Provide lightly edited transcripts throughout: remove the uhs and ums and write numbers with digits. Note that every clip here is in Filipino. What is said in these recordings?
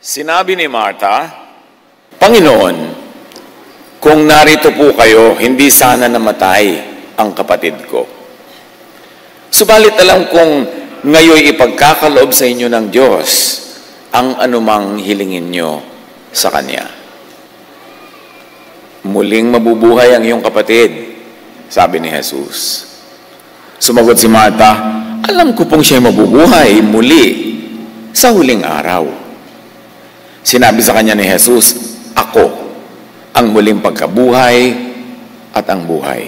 Sinabi ni Martha, Panginoon, kung narito po kayo, hindi sana namatay ang kapatid ko. Subalit alam kong ngayon ipagkakaloob sa inyo ng Diyos ang anumang hilingin nyo sa Kanya. Muling mabubuhay ang iyong kapatid, sabi ni Jesus. Sumagot si Martha, alam ko pong siya mabubuhay muli sa huling araw. Sinabi sa kanya ni Jesus, ako ang muling pagkabuhay at ang buhay.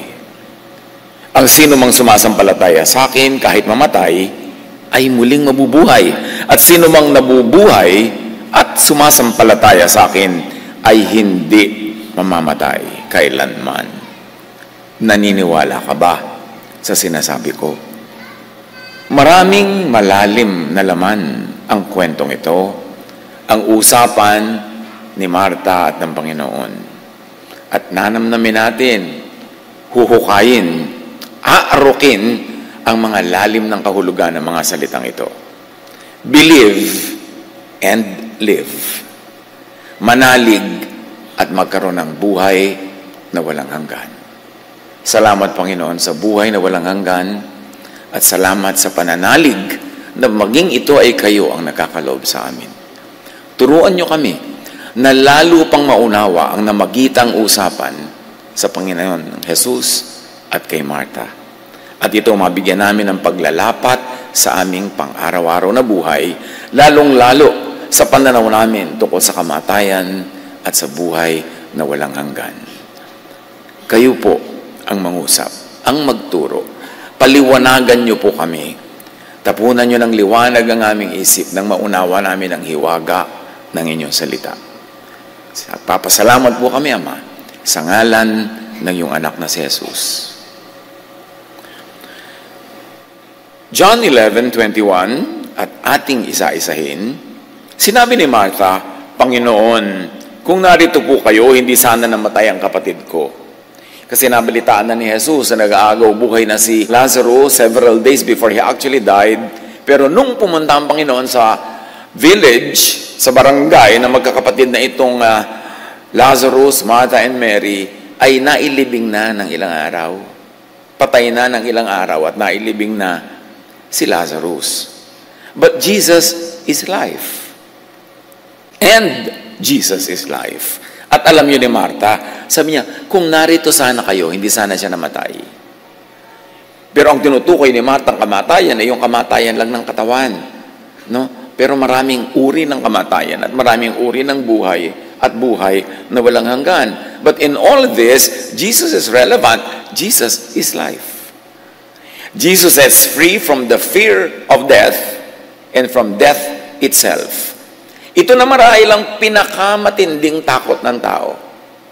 Ang sino mang sumasampalataya sa akin kahit mamatay ay muling mabubuhay. At sino mang nabubuhay at sumasampalataya sa akin ay hindi mamamatay kailanman. Naniniwala ka ba sa sinasabi ko? Maraming malalim na laman ang kwentong ito. Ang usapan ni Martha at ng Panginoon. At nanamnamin natin, huhukayin, aarukin ang mga lalim ng kahulugan ng mga salitang ito. Believe and live. Manalig at magkaroon ng buhay na walang hanggan. Salamat, Panginoon, sa buhay na walang hanggan at salamat sa pananalig na maging ito ay kayo ang nakakaloob sa amin. Turuan nyo kami na lalo pang maunawa ang namagitang usapan sa Panginoon ng Jesus at kay Martha. At ito mabigyan namin ng paglalapat sa aming pang-araw-araw na buhay, lalong-lalo sa pananaw namin tungkol sa kamatayan at sa buhay na walang hanggan. Kayo po ang mangusap, ang magturo. Paliwanagan nyo po kami. Tapunan nyo ng liwanag ang aming isip nang maunawa namin ang hiwaga ng inyong salita. At papasalamat po kami, Ama, sa ngalan ng iyong anak na si Jesus. John 11:21, at ating isa-isahin, sinabi ni Martha, Panginoon, kung narito po kayo, hindi sana namatay ang kapatid ko. Kasi nabalitaan na ni Jesus na nag-aagaw buhay na si Lazarus several days before he actually died. Pero nung pumunta ang Panginoon sa village, sa barangay na magkakapatid na itong Lazarus, Martha, and Mary, ay nailibing na ng ilang araw. Patay na ng ilang araw at nailibing na si Lazarus. But Jesus is life. And Jesus is life. At alam niyo ni Martha, sabi niya, kung narito sana kayo, hindi sana siya namatay. Pero ang tinutukoy ni Martha ang kamatayan ay yung kamatayan lang ng katawan. No? Pero maraming uri ng kamatayan at maraming uri ng buhay at buhay na walang hanggan. But in all this, Jesus is relevant. Jesus is life. Jesus sets free from the fear of death and from death itself. Ito na marahil ang pinakamatinding takot ng tao.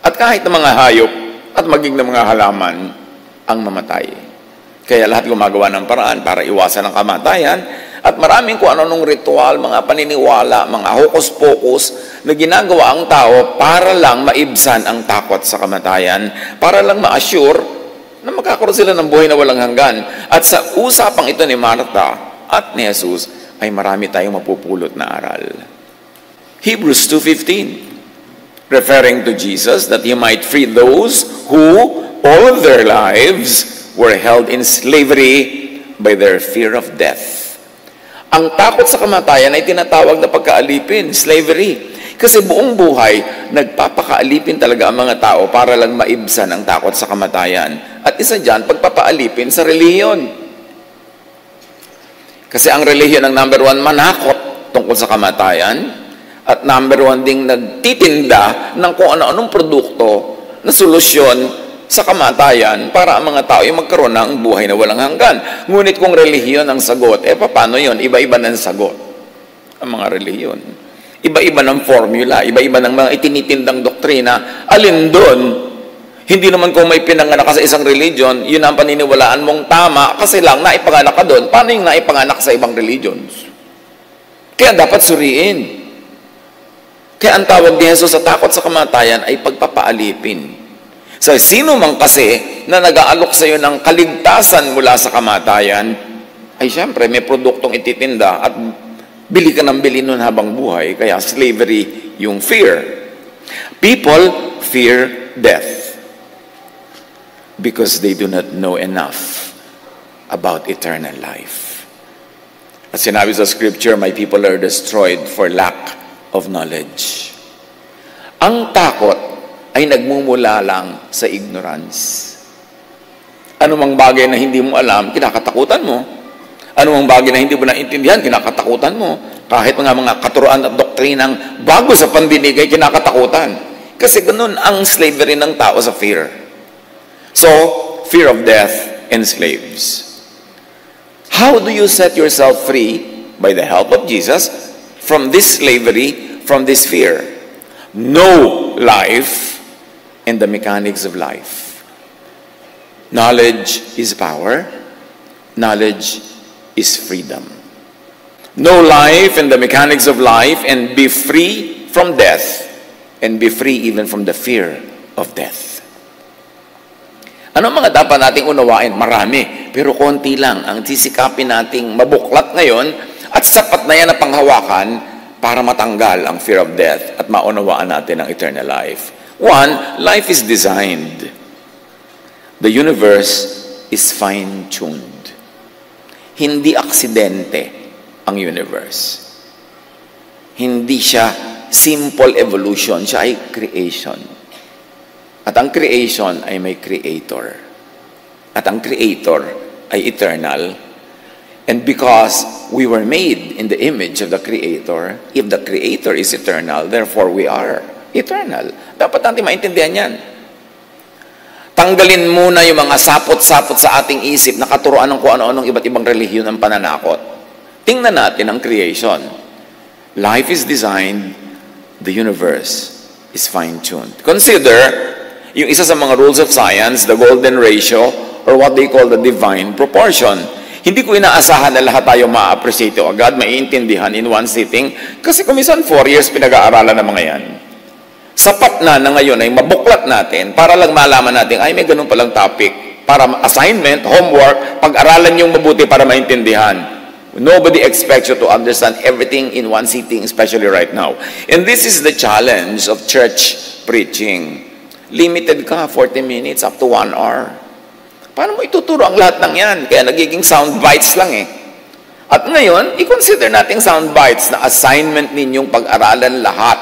At kahit ng mga hayop at maging ng mga halaman ang mamatay. Kaya lahat gumagawa ng paraan para iwasan ang kamatayan. At maraming kung ano-anong ritual, mga paniniwala, mga hokus-pokus na ginagawa ang tao para lang maibsan ang takot sa kamatayan, para lang ma-assure na magkakaroon sila ng buhay na walang hanggan. At sa usapang ito ni Martha at ni Jesus ay marami tayong mapupulot na aral. Hebrews 2:15, referring to Jesus that He might free those who all of their lives were held in slavery by their fear of death. Ang takot sa kamatayan ay tinatawag na pagkaalipin, slavery. Kasi buong buhay, nagpapakaalipin talaga ang mga tao para lang maibsan ang takot sa kamatayan. At isa dyan, pagpapaalipin sa relihiyon. Kasi ang relihiyon ang number one manakot tungkol sa kamatayan at number one ding nagtitinda ng kung ano-anong produkto na solusyon sa kamatayan para ang mga tao ay magkaroon ng buhay na walang hanggan. Ngunit kung relihiyon ang sagot, paano yun? Iba-iba ng sagot ang mga relihiyon. Iba-iba ng formula, iba-iba ng mga itinitindang doktrina. Alin doon? Hindi naman kung may pinanganak ka sa isang religion, yun ang paniniwalaan mong tama kasi lang naipanganak ka doon. Paano yung naipanganak sa ibang religions? Kaya dapat suriin. Kaya ang tawag ni Jesus sa takot sa kamatayan ay pagpapaalipin. So, sino man kasi na nag-aalok sa iyo ng kaligtasan mula sa kamatayan, ay siyempre may produktong ititinda at Bili ka ng bili nun habang buhay, kaya slavery yung fear. People fear death because they do not know enough about eternal life. At sinabi sa scripture, my people are destroyed for lack of knowledge. Ang takot ay nagmumula lang sa ignorance. Anumang bagay na hindi mo alam, kinakatakutan mo. Anumang bagay na hindi mo naintindihan, kinakatakutan mo. Kahit mga katuruan at doktrinang bago sa pandinig ay kinakatakutan. Kasi ganun ang slavery ng tao sa fear. So, fear of death enslaves. How do you set yourself free? By the help of Jesus from this slavery, from this fear. Know life and the mechanics of life. Knowledge is power. Knowledge is freedom. Know life and the mechanics of life and be free from death and be free even from the fear of death. Ano mga dapat nating unawain? Marami, pero konti lang ang sisikapin nating mabuklat ngayon at sapat na yan na panghawakan para matanggal ang fear of death at maunawaan natin ang eternal life. One, life is designed. The universe is fine-tuned. Hindi aksidente ang universe. Hindi siya simple evolution, siya ay creation. At ang creation ay may creator. At ang creator ay eternal. And because we were made in the image of the creator, if the creator is eternal, therefore we are eternal. Dapat natin maintindihan yan. Tanggalin muna yung mga sapot-sapot sa ating isip na katuruan ng kung ano-anong iba't ibang relihiyon ng pananakot. Tingnan natin ang creation. Life is designed, the universe is fine-tuned. Consider yung isa sa mga rules of science, the golden ratio, or what they call the divine proportion. Hindi ko inaasahan na lahat tayo ma-appreciate o agad, maiintindihan in one sitting, kasi kumisan 4 years pinag-aaralan ng mga yan. Sapat na ngayon ay mabuklat natin para lang malaman natin, ay may ganun palang topic. Para assignment, homework, pag-aralan yung mabuti para maintindihan. Nobody expects you to understand everything in one sitting, especially right now. And this is the challenge of church preaching. Limited ka, 40 minutes up to 1 hour. Paano mo ituturo ang lahat ng yan? Kaya nagiging sound bites lang eh. At ngayon, i-consider nating sound bites na assignment ninyong pag-aralan lahat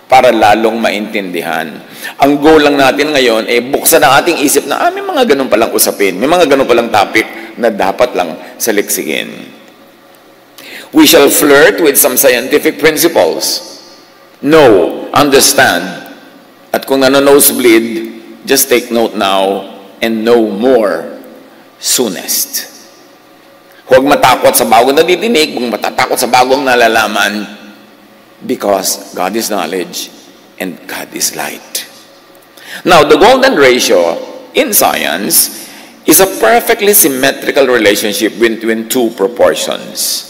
para lalong maintindihan. Ang goal lang natin ngayon ay buksan ang ating isip na may mga ganun palang usapin, may mga ganun palang topic na dapat lang saliksikin. We shall flirt with some scientific principles. Know, understand, at kung nano-nosebleed, just take note now and know more soonest. Huwag matakot sa bagong nadidinig, huwag matatakot sa bagong nalalaman, because God is knowledge and God is light. Now, the golden ratio in science is a perfectly symmetrical relationship between two proportions.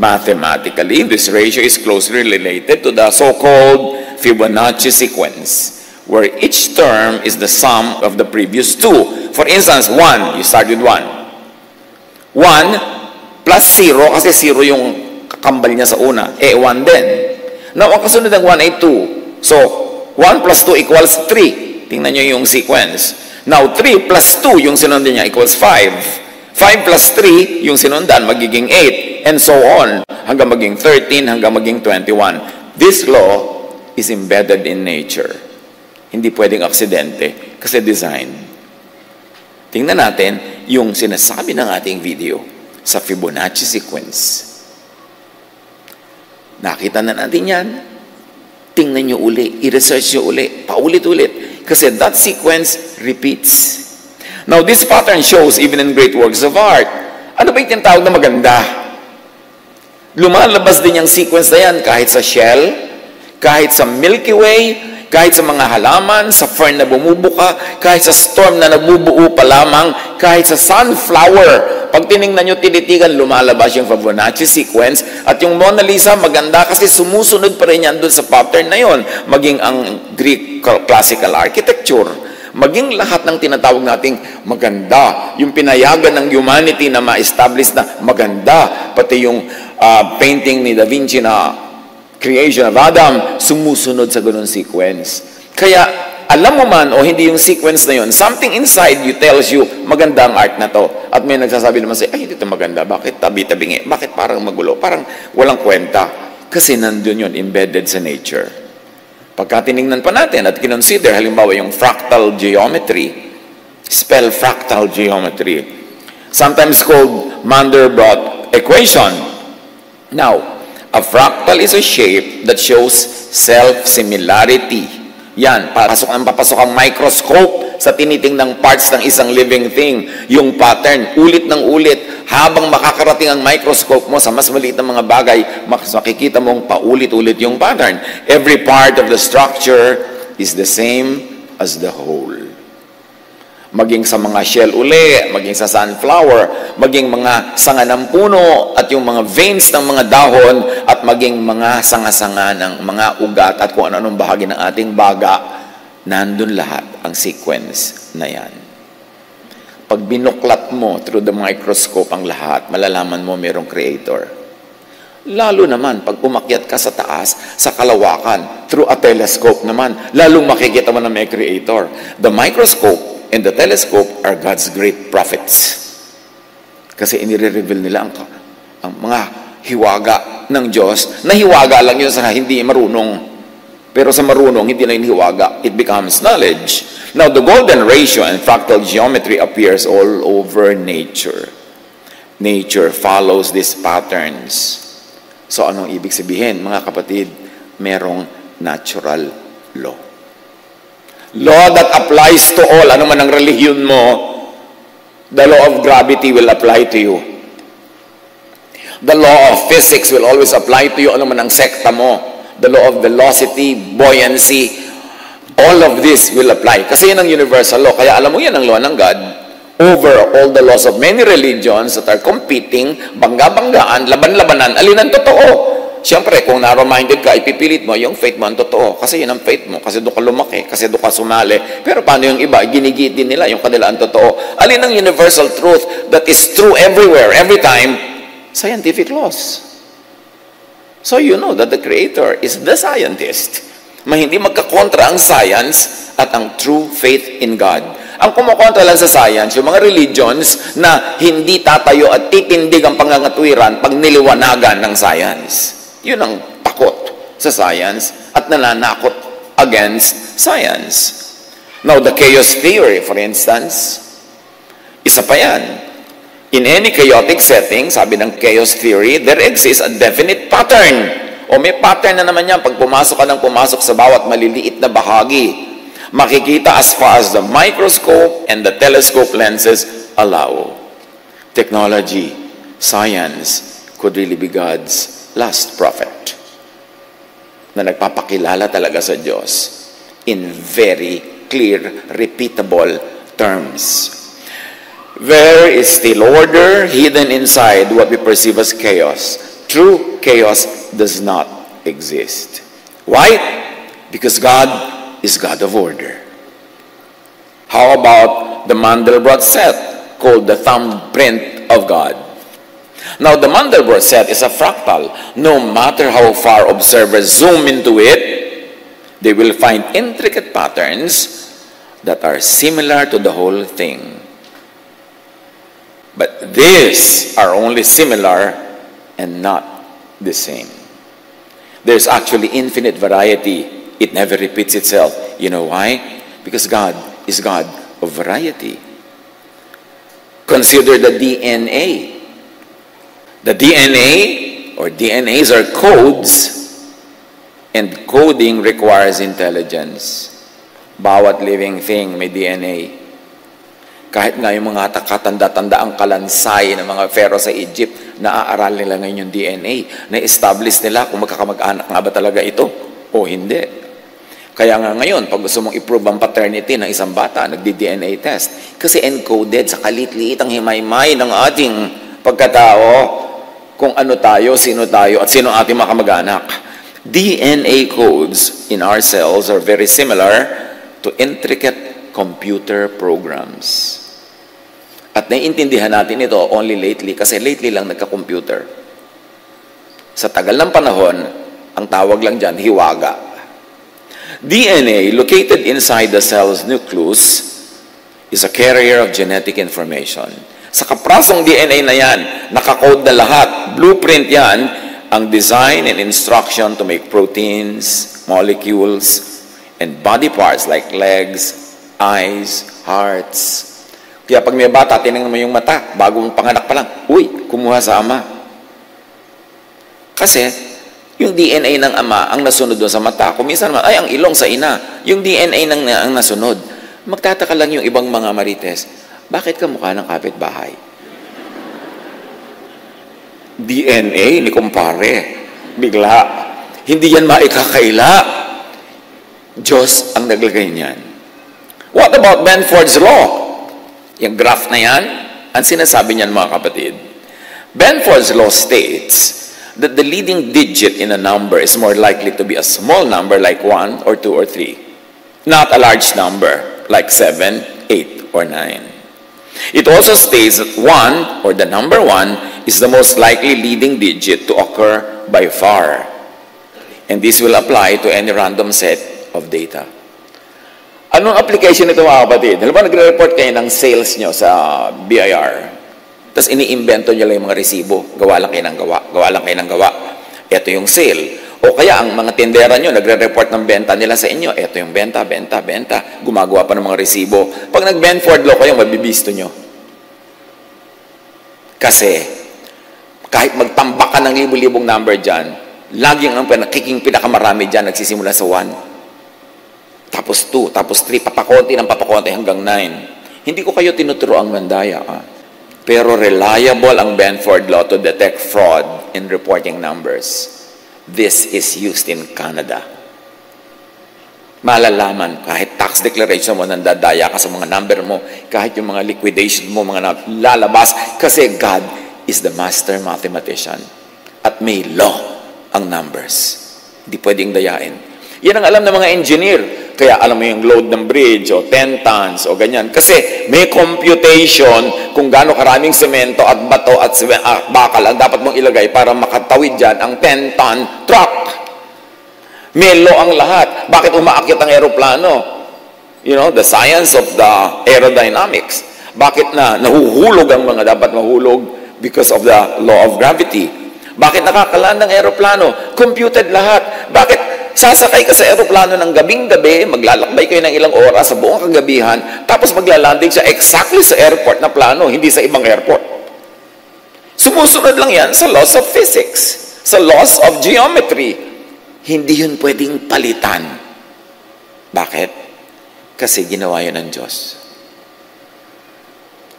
Mathematically, this ratio is closely related to the so-called Fibonacci sequence, where each term is the sum of the previous two. For instance, 1, you start with 1. 1 plus 0, kasi 0 yung kakambal niya sa una, 1 din. Now, ang kasunod ng 1 ay 2. So, 1 plus 2 equals 3. Tingnan nyo yung sequence. Now, 3 plus 2, yung sinundan niya, equals 5. 5 plus 3, yung sinundan, magiging 8. And so on, hanggang maging 13, hanggang maging 21. This law is embedded in nature. Hindi pwedeng aksidente, kasi design. Tingnan natin yung sinasabi ng ating video sa Fibonacci sequence. Nakita na natin yan. Tingnan nyo uli, i-research nyo uli, paulit-ulit. Kasi that sequence repeats. Now, this pattern shows even in great works of art. Ano ba yung tinatawag na maganda? Lumalabas din yung sequence na yan kahit sa shell, kahit sa Milky Way, kahit sa mga halaman, sa fern na bumubuka, kahit sa storm na nabubuo pa lamang, kahit sa sunflower. Pag tinignan nyo, tinitigan, lumalabas yung Fibonacci sequence. At yung Mona Lisa, maganda kasi sumusunod pa rin yan doon sa pattern na yon. Maging ang Greek classical architecture. Maging lahat ng tinatawag nating maganda. Yung pinayagan ng humanity na ma-establish na maganda. Pati yung painting ni Da Vinci na creation of Adam, sumusunod sa ganun sequence. Kaya, alam mo man o hindi yung sequence na yun, something inside you tells you, maganda ang art na to. At may nagsasabi naman sa'yo, ay, hindi ito maganda. Bakit tabi-tabingi? Bakit parang magulo? Parang walang kwenta. Kasi nandun yun, embedded sa nature. Pagka tinignan pa natin at kinonsider, halimbawa yung fractal geometry, spell fractal geometry, sometimes called Mandelbrot equation. Now, a fractal is a shape that shows self-similarity. Yan, papasok ang microscope sa tinitingnang parts ng isang living thing. Yung pattern, ulit ng ulit, habang makakarating ang microscope mo sa mas maliit na mga bagay, makikita mong paulit-ulit yung pattern. Every part of the structure is the same as the whole. Maging sa mga shell uli, maging sa sunflower, maging mga sanga ng puno, at yung mga veins ng mga dahon, at maging mga sanga-sanga ng mga ugat, at kung ano-anong bahagi ng ating baga, nandun lahat ang sequence na yan. Pag binuklat mo through the microscope ang lahat, malalaman mo mayroong creator. Lalo naman, pag umakyat ka sa taas, sa kalawakan, through a telescope naman, lalong makikita mo na may creator. The microscope and the telescope are God's great prophets. Kasi inire-reveal nila ang mga hiwaga ng Diyos, na hiwaga lang yun sa hindi marunong. Pero sa marunong, hindi na yung hiwaga. It becomes knowledge. Now, the golden ratio and fractal geometry appears all over nature. Nature follows these patterns. So, anong ibig sabihin? Mga kapatid, merong natural law. Law that applies to all. Ano man ang relihiyon mo, the law of gravity will apply to you. The law of physics will always apply to you. Ano man ang sekta mo. The law of velocity, buoyancy, all of this will apply. Kasi yan ang universal law. Kaya alam mo yan ang law ng God over all the laws of many religions that are competing, bangga-banggaan, laban-labanan, alin ang totoo. Siyempre, kung narrow-minded ka, ipipilit mo, yung faith mo ang totoo. Kasi yun ang faith mo. Kasi doon ka lumaki. Kasi doon ka sumali. Pero paano yung iba? Ginigit din nila yung kanila ang totoo. Alin ang universal truth that is true everywhere, every time? Scientific laws. So you know that the Creator is the scientist. Hindi magkakontra ang science at ang true faith in God. Ang kumukontra lang sa science, yung mga religions na hindi tatayo at titindig ang pangangatwiran pag niliwanagan ng science. Yun ang takot sa science at nananakot against science. Now, the chaos theory, for instance, isa pa yan. In any chaotic setting, sabi ng chaos theory, there exists a definite pattern. O may pattern na naman yan pag pumasok ka ng pumasok sa bawat maliliit na bahagi. Makikita as far as the microscope and the telescope lenses allow. Technology, science, could really be God's last prophet na nagpapakilala talaga sa Diyos in very clear, repeatable terms. There is still order hidden inside what we perceive as chaos. True chaos does not exist. Why? Because God is God of order. How about the Mandelbrot set called the thumbprint of God? Now, the Mandelbrot set is a fractal. No matter how far observers zoom into it, they will find intricate patterns that are similar to the whole thing. But these are only similar and not the same. There's actually infinite variety. It never repeats itself. You know why? Because God is God of variety. Consider the DNA. The DNA or DNAs are codes, and coding requires intelligence. Bawat living thing may DNA. Kahit nga yung mga katanda-tanda ang kalansay ng mga pharaoh sa Egypt, naaaral nila ngayon yung DNA. Na-establish nila kung magkakamag-anak nga ba talaga ito o hindi. Kaya nga ngayon, pag gusto mong i-prove ang paternity ng isang bata, nagdi-DNA test. Kasi encoded sa kalit-liit ang himay-may ng ating pagkatao, kung ano tayo, sino tayo, at sino ating mga kamag-anak. DNA codes in our cells are very similar to intricate computer programs. At naiintindihan natin ito only lately, kasi lately lang nagka-computer. Sa tagal ng panahon, ang tawag lang dyan, hiwaga. DNA, located inside the cell's nucleus, is a carrier of genetic information. Sa kaprasong DNA na yan, nakakode na lahat, blueprint yan, ang design and instruction to make proteins, molecules, and body parts like legs, eyes, hearts. Kaya pag may bata, tinignan mo yung mata, bago mong panganak pa lang, uy, kumuha sa ama. Kasi, yung DNA ng ama ang nasunod doon sa mata. Kung minsan naman, ay, ang ilong sa ina. Yung DNA ang nasunod. Magtataka lang yung ibang mga marites, bakit ka mukha ng kapitbahay? DNA, ni kumpare. Bigla. Hindi yan maikakaila. Diyos ang naglagay niyan. What about Benford's Law? Yung graph na yan, ang sinasabi niyan mga kapatid. Benford's Law states that the leading digit in a number is more likely to be a small number like 1 or 2 or 3, not a large number like 7, 8, or 9. It also states that 1, or the number 1, is the most likely leading digit to occur by far. And this will apply to any random set of data. Anong application nito mga kapatid? Halimbawa nagre-report kayo ng sales nyo sa BIR. Tapos iniimbento nyo lang yung mga resibo. Gawa lang kayo ng gawa. Ito yung sale. O kaya ang mga tindera nyo, nagre-report ng benta nila sa inyo. Ito yung benta. Gumagawa pa ng mga resibo. Pag nag-Benford Law kayo, mabibisto nyo. Kasi, kahit magtambak ka ng libu-libong number dyan, laging ang pinakamarami dyan, nagsisimula sa 1. Tapos 2, tapos 3, papakonti hanggang 9. Hindi ko kayo tinuturo ang mandaya. Pero reliable ang Benford Law to detect fraud in reporting numbers. This is used in Canada. Malalaman, kahit tax declaration mo, nandadaya ka sa mga number mo, kahit yung mga liquidation mo, mga lalabas, kasi God is the master mathematician. At may law ang numbers. Hindi pwedeng dayain. Yan ang alam ng mga engineer. Kaya alam mo yung load ng bridge o 10 tons o ganyan. Kasi may computation kung gaano karaming semento at bato at bakal ang dapat mong ilagay para makatawid dyan ang 10-ton truck. May law ang lahat. Bakit umaakyat ang aeroplano? You know, the science of the aerodynamics. Bakit nahuhulog ang mga dapat mahulog? Because of the law of gravity. Bakit nakakalaan ng aeroplano? Computed lahat. Bakit sasakay ka sa aeroplano ng gabing-gabi, maglalakbay kayo ng ilang oras sa buong kagabihan, tapos maglalanding siya exactly sa airport na plano, hindi sa ibang airport. Sumusunod lang yan sa laws of physics, sa laws of geometry. Hindi yun pwedeng palitan. Bakit? Kasi ginawa yun ng Diyos.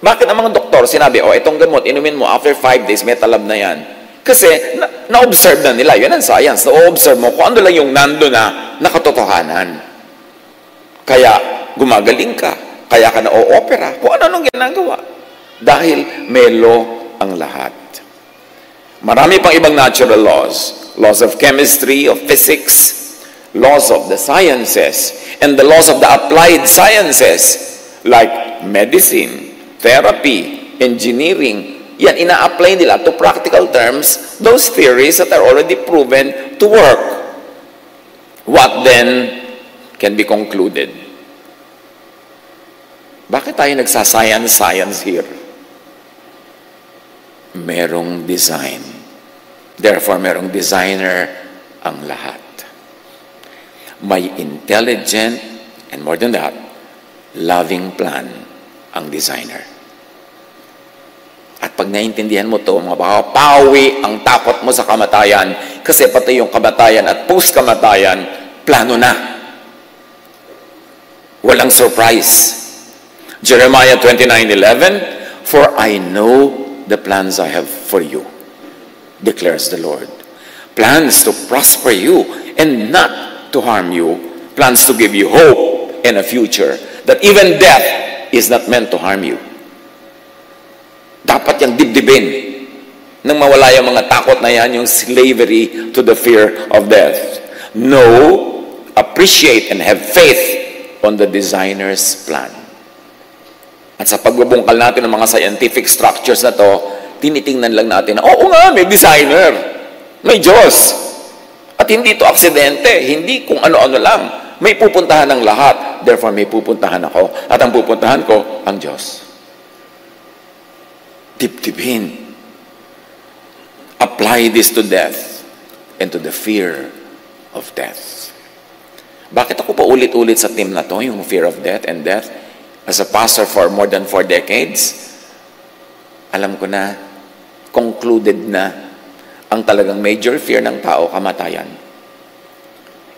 Bakit ang mga doktor sinabi, itong gamot, inumin mo, after 5 days, may talab na yan. Kasi na-observe na nila. Yun ang science. Na-observe mo kung ano lang yung nando na nakatotohanan. Kaya gumagaling ka. Kaya ka na-o-opera. Kung ano-anong ginagawa. Dahil may law ang lahat. Marami pang ibang natural laws. Laws of chemistry, of physics, laws of the sciences, and the laws of the applied sciences like medicine, therapy, engineering. Yan, ina-apply nila to practical terms, those theories that are already proven to work. What then can be concluded? Bakit tayo nagsascience here? Merong design. Therefore, merong designer ang lahat. May intelligent, and more than that, loving plan ang designer. At pag naintindihan mo to, mapapawi ang takot mo sa kamatayan. Kasi pati yung kamatayan at post-kamatayan, plano na. Walang surprise. Jeremiah 29:11, "For I know the plans I have for you, declares the Lord. Plans to prosper you and not to harm you. Plans to give you hope and a future. That even death is not meant to harm you." Dapat yung dibdibin nang mawala yung mga takot na yan, yung slavery to the fear of death. Know, appreciate, and have faith on the designer's plan. At sa pagbubungkal natin ng mga scientific structures na to, tinitingnan lang natin na, oo nga, may designer. May Diyos. At hindi ito aksidente, hindi kung ano-ano lang. May pupuntahan ng lahat. Therefore, may pupuntahan ako. At ang pupuntahan ko, ang Diyos. Dibdibin. Apply this to death and to the fear of death. Bakit ako pa ulit-ulit sa team na to, yung fear of death and death? As a pastor for more than 4 decades, alam ko na, concluded na, ang talagang major fear ng tao, kamatayan.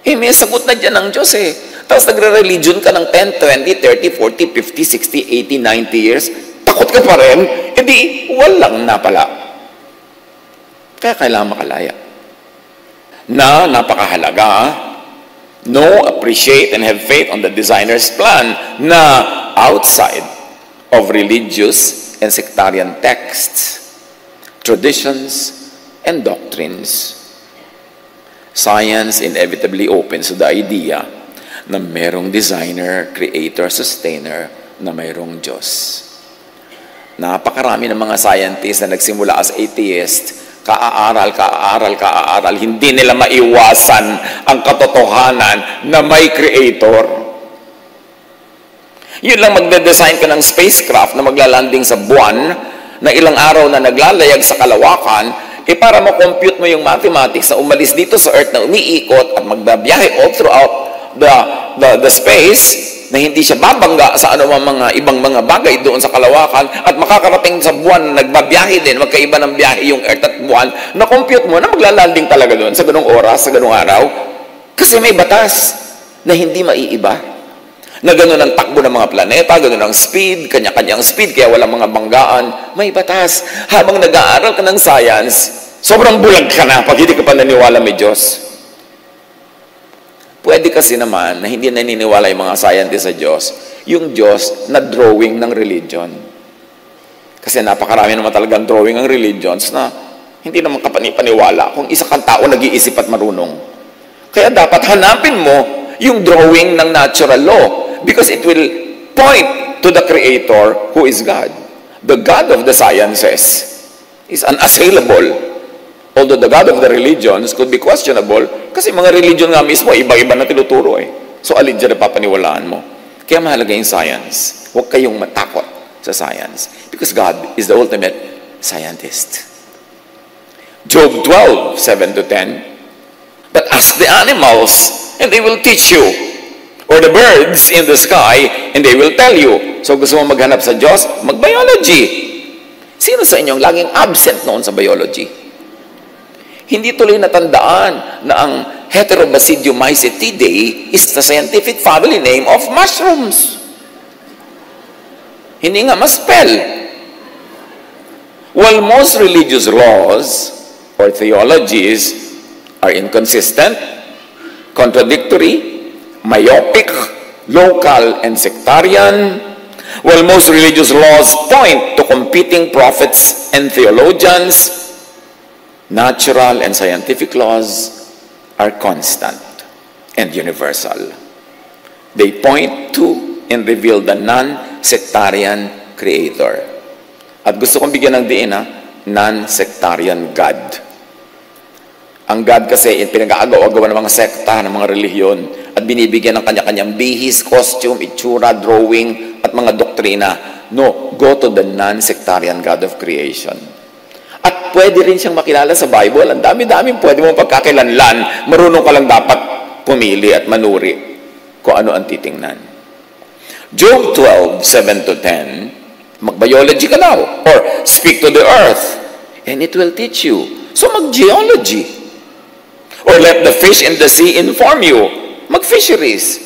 May sagot na dyan ng Diyos eh. Tapos nagre-religion ka ng 10, 20, 30, 40, 50, 60, 80, 90 years, takot ka pa rin, edi walang na pala. Kaya kailangan makalaya. Na napakahalaga, know, appreciate, and have faith on the designer's plan na outside of religious and sectarian texts, traditions, and doctrines. Science inevitably opens to the idea na mayroong designer, creator, sustainer, na mayroong Diyos. Napakarami ng mga scientists na nagsimula as atheist, kaaral, hindi nila maiwasan ang katotohanan na may creator. Yun lang magde-design ka ng spacecraft na maglalanding sa buwan, na ilang araw na naglalayag sa kalawakan, para ma-compute mo yung mathematics na umalis dito sa Earth na umiikot at magbabiyahe all throughout the space, na hindi siya babangga sa mga ibang mga bagay doon sa kalawakan, at makakarating sa buwan na nagbabiyahe din, magkaiba ng biyahe yung Earth at buwan, na-compute mo na maglalanding talaga doon sa ganung oras, sa ganung araw, kasi may batas na hindi maiiba. Na gano'n ang takbo ng mga planeta, gano'n ang speed, kanya-kanyang speed, kaya walang mga banggaan, may batas. Habang nag-aaral ka ng science, sobrang bulag ka na pag hindi ka pa naniwala may Diyos. Pwede kasi naman na hindi naniniwala yung mga scientists sa Diyos, yung Diyos na drawing ng religion. Kasi napakarami naman talagang drawing ng religions na hindi naman kapani-paniwala kung isa kang tao nag-iisip at marunong. Kaya dapat hanapin mo yung drawing ng natural law, because it will point to the Creator who is God. The God of the sciences is unassailable. Although the God of the religions could be questionable, kasi mga religion nga mismo, iba-iba na tinuturo eh. So alin dyan na papaniwalaan mo? Kaya mahalaga yung science. Huwag kayong matakot sa science. Because God is the ultimate scientist. Job 12, 7-10. But ask the animals, and they will teach you. Or the birds in the sky, and they will tell you. So gusto mo maghanap sa Diyos? Mag-biology. Sino sa inyong laging absent noon sa biology? Hindi tuloy natandaan na ang Heterobasidiomycetidae is the scientific family name of mushrooms. Hindi nga ma-spell. While most religious laws or theologies are inconsistent, contradictory, myopic, local, and sectarian, while most religious laws point to competing prophets and theologians, natural and scientific laws are constant and universal. They point to and reveal the non-sectarian Creator. At gusto kong bigyan ng diin, non-sectarian God. Ang God kasi, pinag-aagaw-agaw ng mga sekta, ng mga relihiyon, at binibigyan ng kanya-kanyang bihis, costume, itsura, drawing, at mga doktrina. No, go to the non-sectarian God of creation. At pwede rin siyang makilala sa Bible. Ang dami-daming pwede mo pagkakilanlan. Marunong ka lang dapat pumili at manuri kung ano ang titingnan. Job 12, 7-10, mag-biology ka daw. Or speak to the earth, and it will teach you. So mag-geology. Or let the fish in the sea inform you. Mag-fisheries.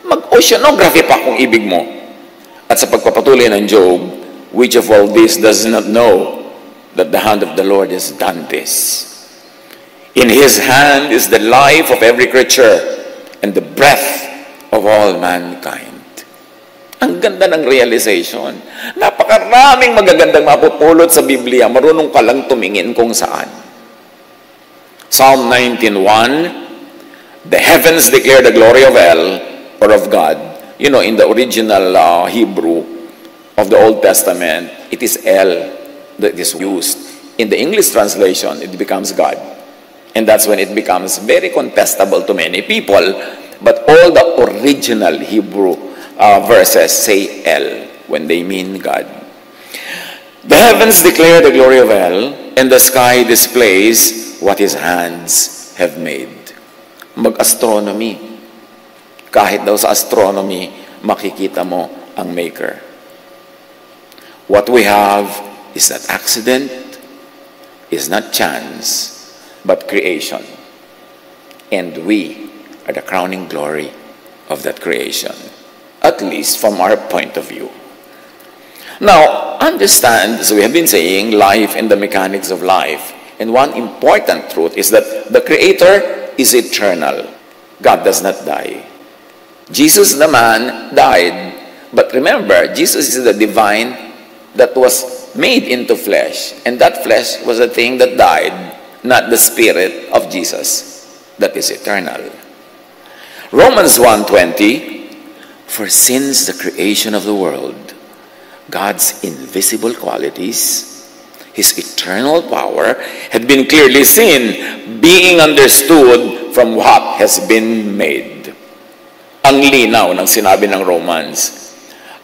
Mag-oceanography pa kung ibig mo. At sa pagpapatuloy ng Job, which of all this does not know that the hand of the Lord has done this? In His hand is the life of every creature and the breath of all mankind. Ang ganda ng realization. Napakaraming magagandang mapupulot sa Biblia. Marunong ka lang tumingin kung saan. Psalm 19:1, the heavens declare the glory of El, or of God. You know, in the original Hebrew of the Old Testament, it is El that is used. In the English translation, it becomes God. And that's when it becomes very contestable to many people. But all the original Hebrew verses say El when they mean God. The heavens declare the glory of El, and the sky displays what His hands have made. Mag-astronomy. Kahit daw sa astronomy, makikita mo ang Maker. What we have is not accident, is not chance, but creation. And we are the crowning glory of that creation, at least from our point of view. Now, understand, as we have been saying, life and the mechanics of life. And one important truth is that the Creator is eternal. God does not die. Jesus, the man, died. But remember, Jesus is the divine that was made into flesh. And that flesh was a thing that died, not the spirit of Jesus that is eternal. Romans 1:20, for since the creation of the world, God's invisible qualities, His eternal power, had been clearly seen, being understood from what has been made. Ang linaw ng sinabi ng Romans,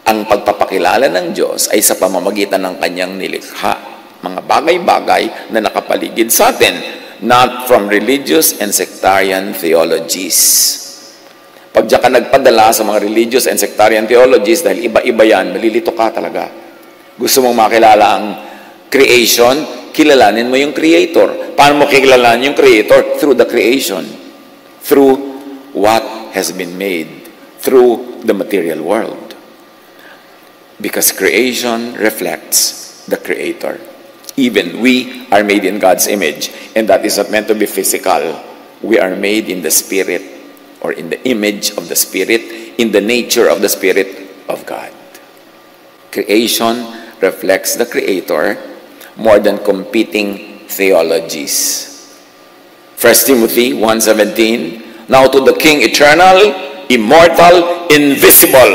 ang pagpapakilala ng Diyos ay sa pamamagitan ng Kanyang nilikha, mga bagay-bagay na nakapaligid sa atin, not from religious and sectarian theologies. Pag diyan ka nagpadala sa mga religious and sectarian theologies, dahil iba-iba yan, malilito ka talaga. Gusto mong makilala ang creation, kilalanin mo yung Creator. Paano mo kilalanin yung Creator? Through the creation. Through what has been made. Through the material world. Because creation reflects the Creator. Even we are made in God's image. And that is not meant to be physical. We are made in the Spirit, or in the image of the Spirit, in the nature of the Spirit of God. Creation reflects the Creator more than competing theologies. 1 Timothy 1:17, now to the King eternal, immortal, invisible,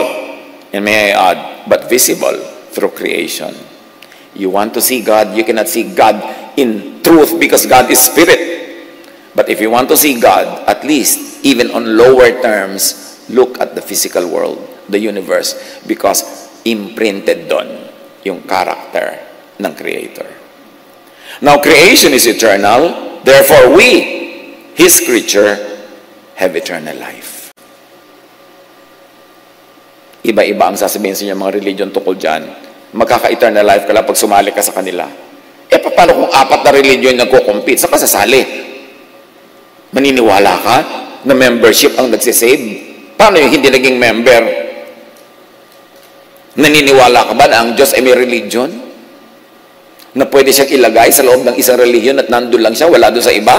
and may I add, but visible through creation. You want to see God, you cannot see God in truth because God is Spirit. But if you want to see God, at least, even on lower terms, look at the physical world, the universe, because imprinted doon yung character ng Creator. Now, creation is eternal, therefore we, His creature, have eternal life. Iba-iba ang sasabihin sa inyo mga religion tungkol dyan. Magkaka-eternal life ka lang pag sumali ka sa kanila. Eh, paano kung 4 na religion nagko-compete? Saan ka sasali? Maniniwala ka na membership ang nagsisave? Paano yung hindi naging member? Naniniwala ka ba na ang Diyos ay may religion? Na pwede siyang ilagay sa loob ng isang relihiyon at nandun lang siya, wala doon sa iba?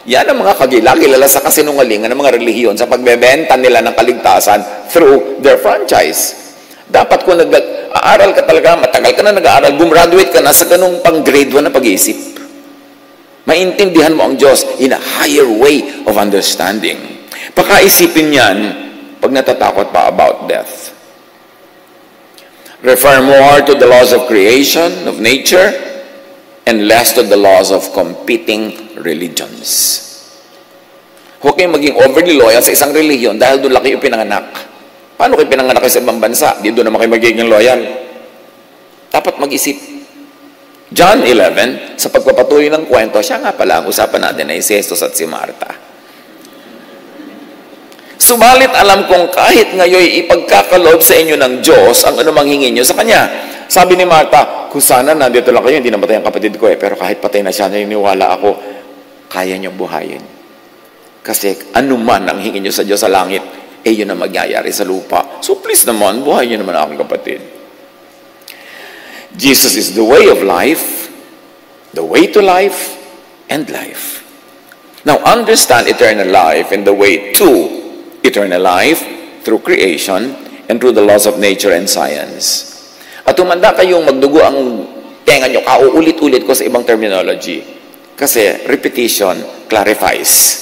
Yan ang mga kilala sa kasinungalingan ng mga relihiyon sa pagbebenta nila ng kaligtasan through their franchise. Dapat kung nag-aaral ka talaga, matagal ka na nag-aaral, gumraduate ka na sa ganung pang grade 1 na pag-iisip. Maintindihan mo ang Diyos in a higher way of understanding. Pakaisipin yan pag natatakot pa about death. Refer more to the laws of creation, of nature, and less to the laws of competing religions. Huwag kayong maging overly loyal sa isang relihiyon dahil doon lang kayo pinanganak. Paano kayo pinanganak sa ibang bansa? Di doon naman kayo magiging loyal. Dapat mag-isip. John 11, sa pagpapatuloy ng kwento, siya nga pala ang usapan natin ay si Jesus at si Marta. Subalit alam kong kahit ngayon ipagkakaloob sa inyo ng Diyos ang anumang hingin nyo sa Kanya. Sabi ni Marta, kung sana nandito lang kayo, hindi namatay ang kapatid ko pero kahit patay na siya, naniniwala ako, kaya nyo buhayin. Kasi anuman ang hingin nyo sa Diyos sa langit, yun ang magyayari sa lupa. So please naman, buhayin nyo naman aking kapatid. Jesus is the way of life, the way to life, and life. Now understand eternal life and the way to eternal life through creation and through the laws of nature and science. At tumanda kayong magdugo ang tenga nyo, kauulit-ulit ko sa ibang terminology. Kasi repetition clarifies.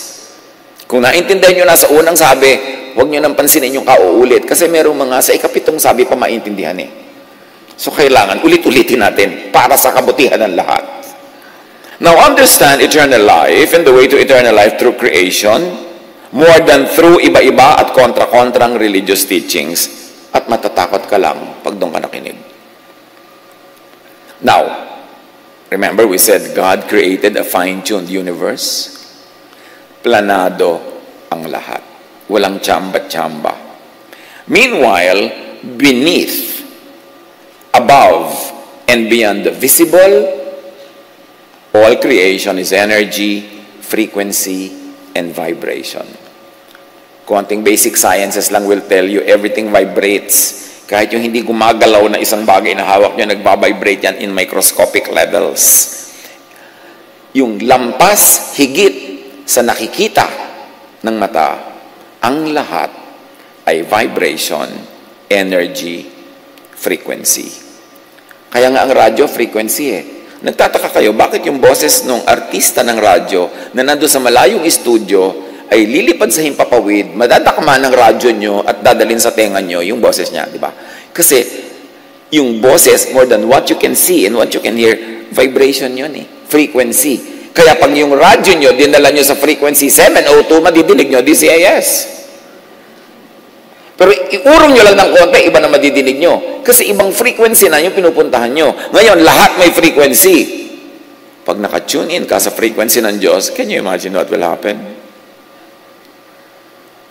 Kung naintindihan nyo na sa unang sabi, huwag nyo nang pansinin yung kauulit. Kasi merong mga sa ikapitong sabi pa maintindihan eh. So kailangan ulit-ulitin natin para sa kabutihan ng lahat. Now understand eternal life and the way to eternal life through creation, more than through iba-iba at kontra-kontrang religious teachings, at matatakot ka lang pag doon ka nakinig. Now, remember we said God created a fine-tuned universe? Planado ang lahat. Walang tsamba-tsamba. Meanwhile, beneath, above, and beyond the visible, all creation is energy, frequency, and vibration. Konting basic sciences lang will tell you everything vibrates. Kahit yung hindi gumagalaw na isang bagay na hawak nyo, nagbabibrate yan in microscopic levels. Yung lampas, higit sa nakikita ng mata, ang lahat ay vibration, energy, frequency. Kaya nga ang radyo, frequency eh. Nagtataka kayo, bakit yung boses ng artista ng radyo na nandun sa malayong studio ay lilipad sa himpapawid, madadakma ng radyo nyo at dadalhin sa tenga nyo yung boses niya, di ba? Kasi yung boses, more than what you can see and what you can hear, vibration yun eh, frequency. Kaya pag yung radyo nyo, dinala nyo sa frequency 702, madidinig nyo DCIS. Pero iurong nyo lang ng konti, iba na madidinig nyo. Kasi ibang frequency na yung pinupuntahan nyo. Ngayon, lahat may frequency. Pag naka-tune in ka sa frequency ng Diyos, can you imagine what will happen?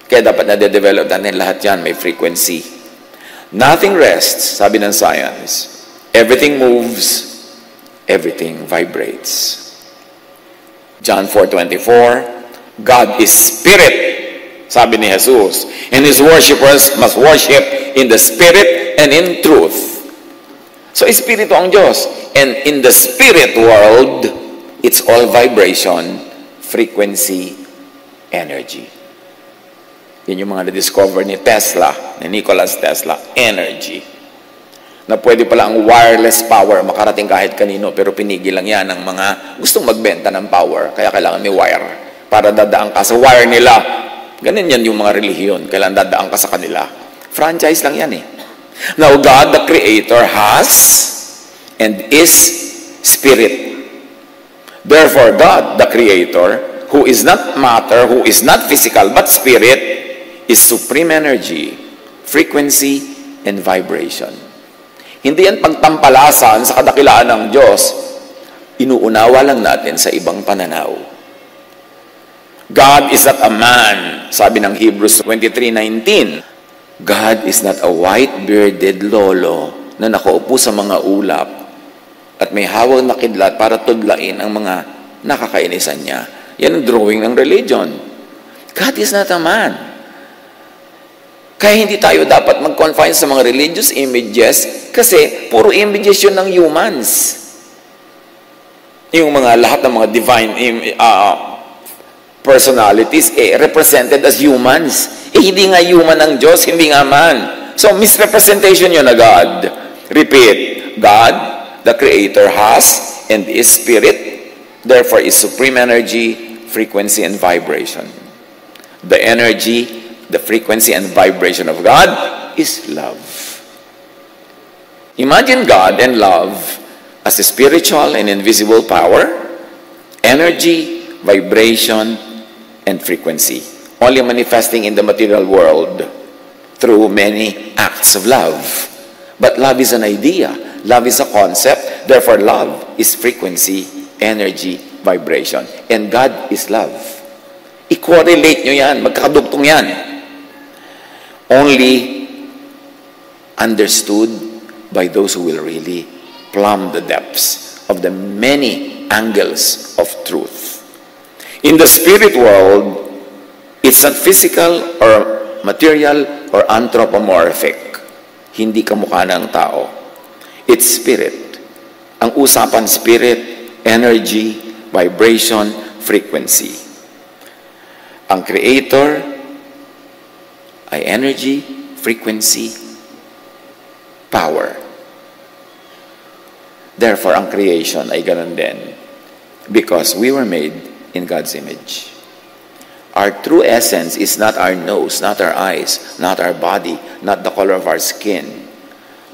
Kaya dapat na-develop natin lahat yan, may frequency. Nothing rests, sabi ng science. Everything moves, everything vibrates. John 4:24, God is spirit, sabi ni Jesus, and His worshipers must worship in the spirit and in truth. So, espiritu ang Diyos. And in the spirit world, it's all vibration, frequency, energy. Yan yung mga na-discover ni Tesla, ni Nikola Tesla, energy. Na pwede pala ang wireless power makarating kahit kanino, pero pinigil lang yan ng mga gustong magbenta ng power. Kaya kailangan may wire para dadaan ka sa wire nila. Ganun yan yung mga relihiyon. Kailangan dadaan ka sa kanila. Franchise lang yan eh. Now, God, the Creator, has and is Spirit. Therefore, God, the Creator, who is not matter, who is not physical, but Spirit, is supreme energy, frequency, and vibration. Hindi yan pagtampalasan sa kadakilaan ng Diyos. Inuunawa lang natin sa ibang pananaw. God is not a man, sabi ng Hebrews 23:19. God is not a white-bearded lolo na nakaupo sa mga ulap at may hawak na kidlat para tudlain ang mga nakakainisan niya. Yan ang drawing ng religion. God is not a man. Kaya hindi tayo dapat mag-confine sa mga religious images kasi puro images yun ng humans. Yung mga lahat ng mga divine personalities represented as humans. Hindi nga human ang Diyos, hindi nga man. So misrepresentation yun na God. Repeat, God, the Creator, has and is Spirit, therefore is supreme energy, frequency, and vibration. The energy, the frequency and vibration of God is love. Imagine God and love as a spiritual and invisible power, energy, vibration, and frequency, only manifesting in the material world through many acts of love. But love is an idea. Love is a concept. Therefore, love is frequency, energy, vibration. And God is love. I-correlate nyo yan. Magkakadugtong yan. Only understood by those who will really plumb the depths of the many angles of truth. In the spirit world, it's not physical or material or anthropomorphic. Hindi kamukha ng tao. It's spirit. Ang usapan spirit, energy, vibration, frequency. Ang Creator ay energy, frequency, power. Therefore, ang creation ay ganun din. Because we were made in God's image. Our true essence is not our nose, not our eyes, not our body, not the color of our skin,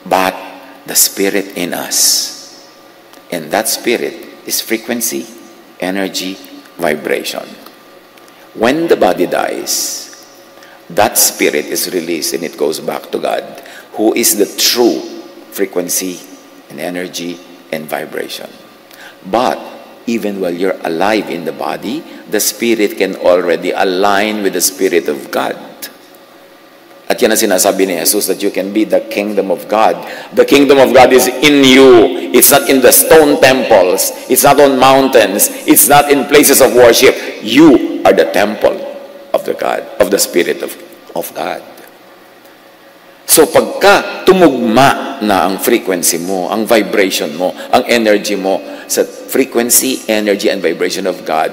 but the Spirit in us. And that Spirit is frequency, energy, vibration. When the body dies, that spirit is released and it goes back to God, who is the true frequency and energy and vibration. But even while you're alive in the body, the spirit can already align with the Spirit of God. At yan ang sinasabi ni Jesus, that you can be the kingdom of God. The kingdom of God is in you. It's not in the stone temples. It's not on mountains. It's not in places of worship. You are the temple of the God, of the Spirit of God. So pagka tumugma na ang frequency mo, ang vibration mo, ang energy mo sa frequency, energy, and vibration of God,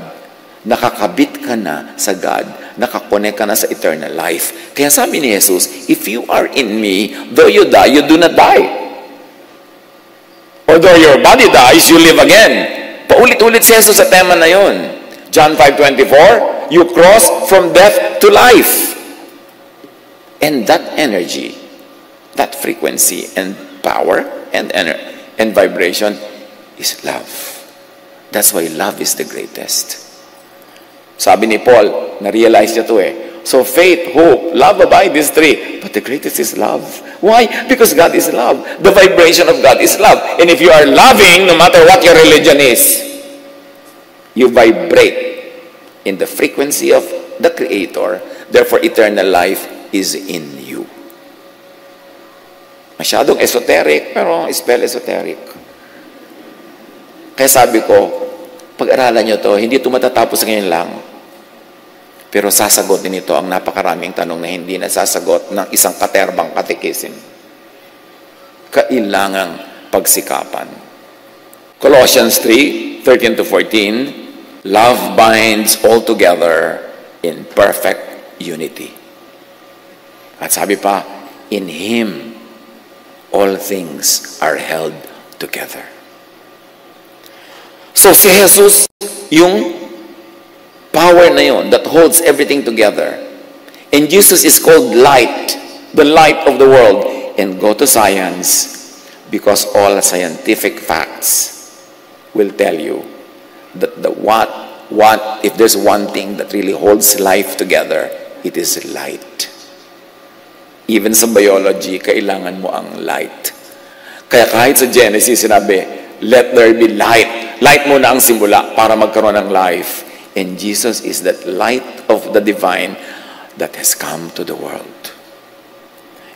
nakakabit ka na sa God, nakakonek ka na sa eternal life. Kaya sabi ni Jesus, if you are in me, though you die, you do not die. Or though your body dies, you live again. Paulit-ulit si Jesus sa tema na yon. John 5:24, you cross from death to life. And that energy, that frequency and power and vibration is love. That's why love is the greatest. Sabi ni Paul, na-realize niya to eh. So faith, hope, love abide, these three. But the greatest is love. Why? Because God is love. The vibration of God is love. And if you are loving, no matter what your religion is, you vibrate in the frequency of the Creator. Therefore, eternal life is in you. Masyadong esoteric, pero spell esoteric. Kaya sabi ko, pag-aralan nyo to, hindi ito matatapos ngayon lang. Pero sasagutin ito ang napakaraming tanong na hindi nasasagot ng isang katerbang katikisin. Kailangang pagsikapan. Colossians 3:13-14, love binds all together in perfect unity. At sabi pa, in Him, all things are held together. So si Jesus, yung power na yun that holds everything together. And Jesus is called light, the light of the world. And go to science, because all scientific facts will tell you that if there's one thing that really holds life together, it is light. Even sa biology, kailangan mo ang light. Kaya kahit sa Genesis, sinabi, let there be light. Light muna ang simula para magkaroon ng life. And Jesus is that light of the divine that has come to the world.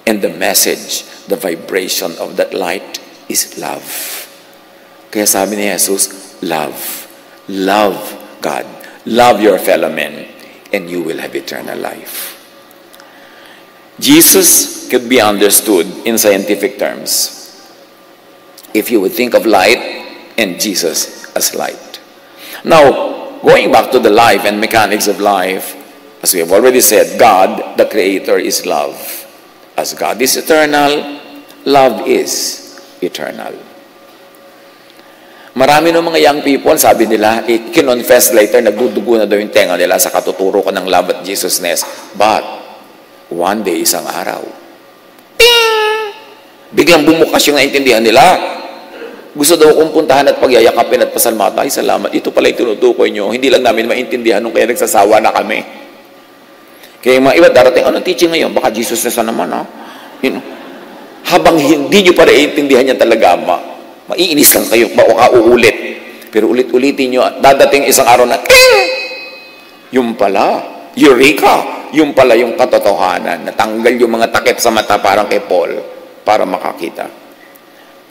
And the message, the vibration of that light is love. Kaya sabi ni Jesus, love. Love God. Love your fellow men. And you will have eternal life. Jesus could be understood in scientific terms if you would think of light and Jesus as light. Now, going back to the life and mechanics of life, as we have already said, God, the Creator, is love. As God is eternal, love is eternal. Marami ng mga young people, sabi nila, kinonfess later, nagdudugo na daw yung tenga nila sa katuturo ko ng love at Jesusness. But, one day, isang araw, ting! Biglang bumukas yung naintindihan nila. Gusto daw kong puntahan at pagyayakapin at pasalamatan. Ay, salamat. Ito pala yung tinutukoy nyo. Hindi lang namin maintindihan nung kaya nagsasawa na kami. Kaya mga iba darating, anong teaching ngayon? Baka Jesus na naman, ha? You know, habang hindi nyo pa naiintindihan yan talaga, maiinis lang kayo, baka uulit. Pero ulit-ulitin nyo, dadating isang araw na, yung pala, eureka, yung pala yung katotohanan, natanggal yung mga takip sa mata parang kay Paul, para makakita.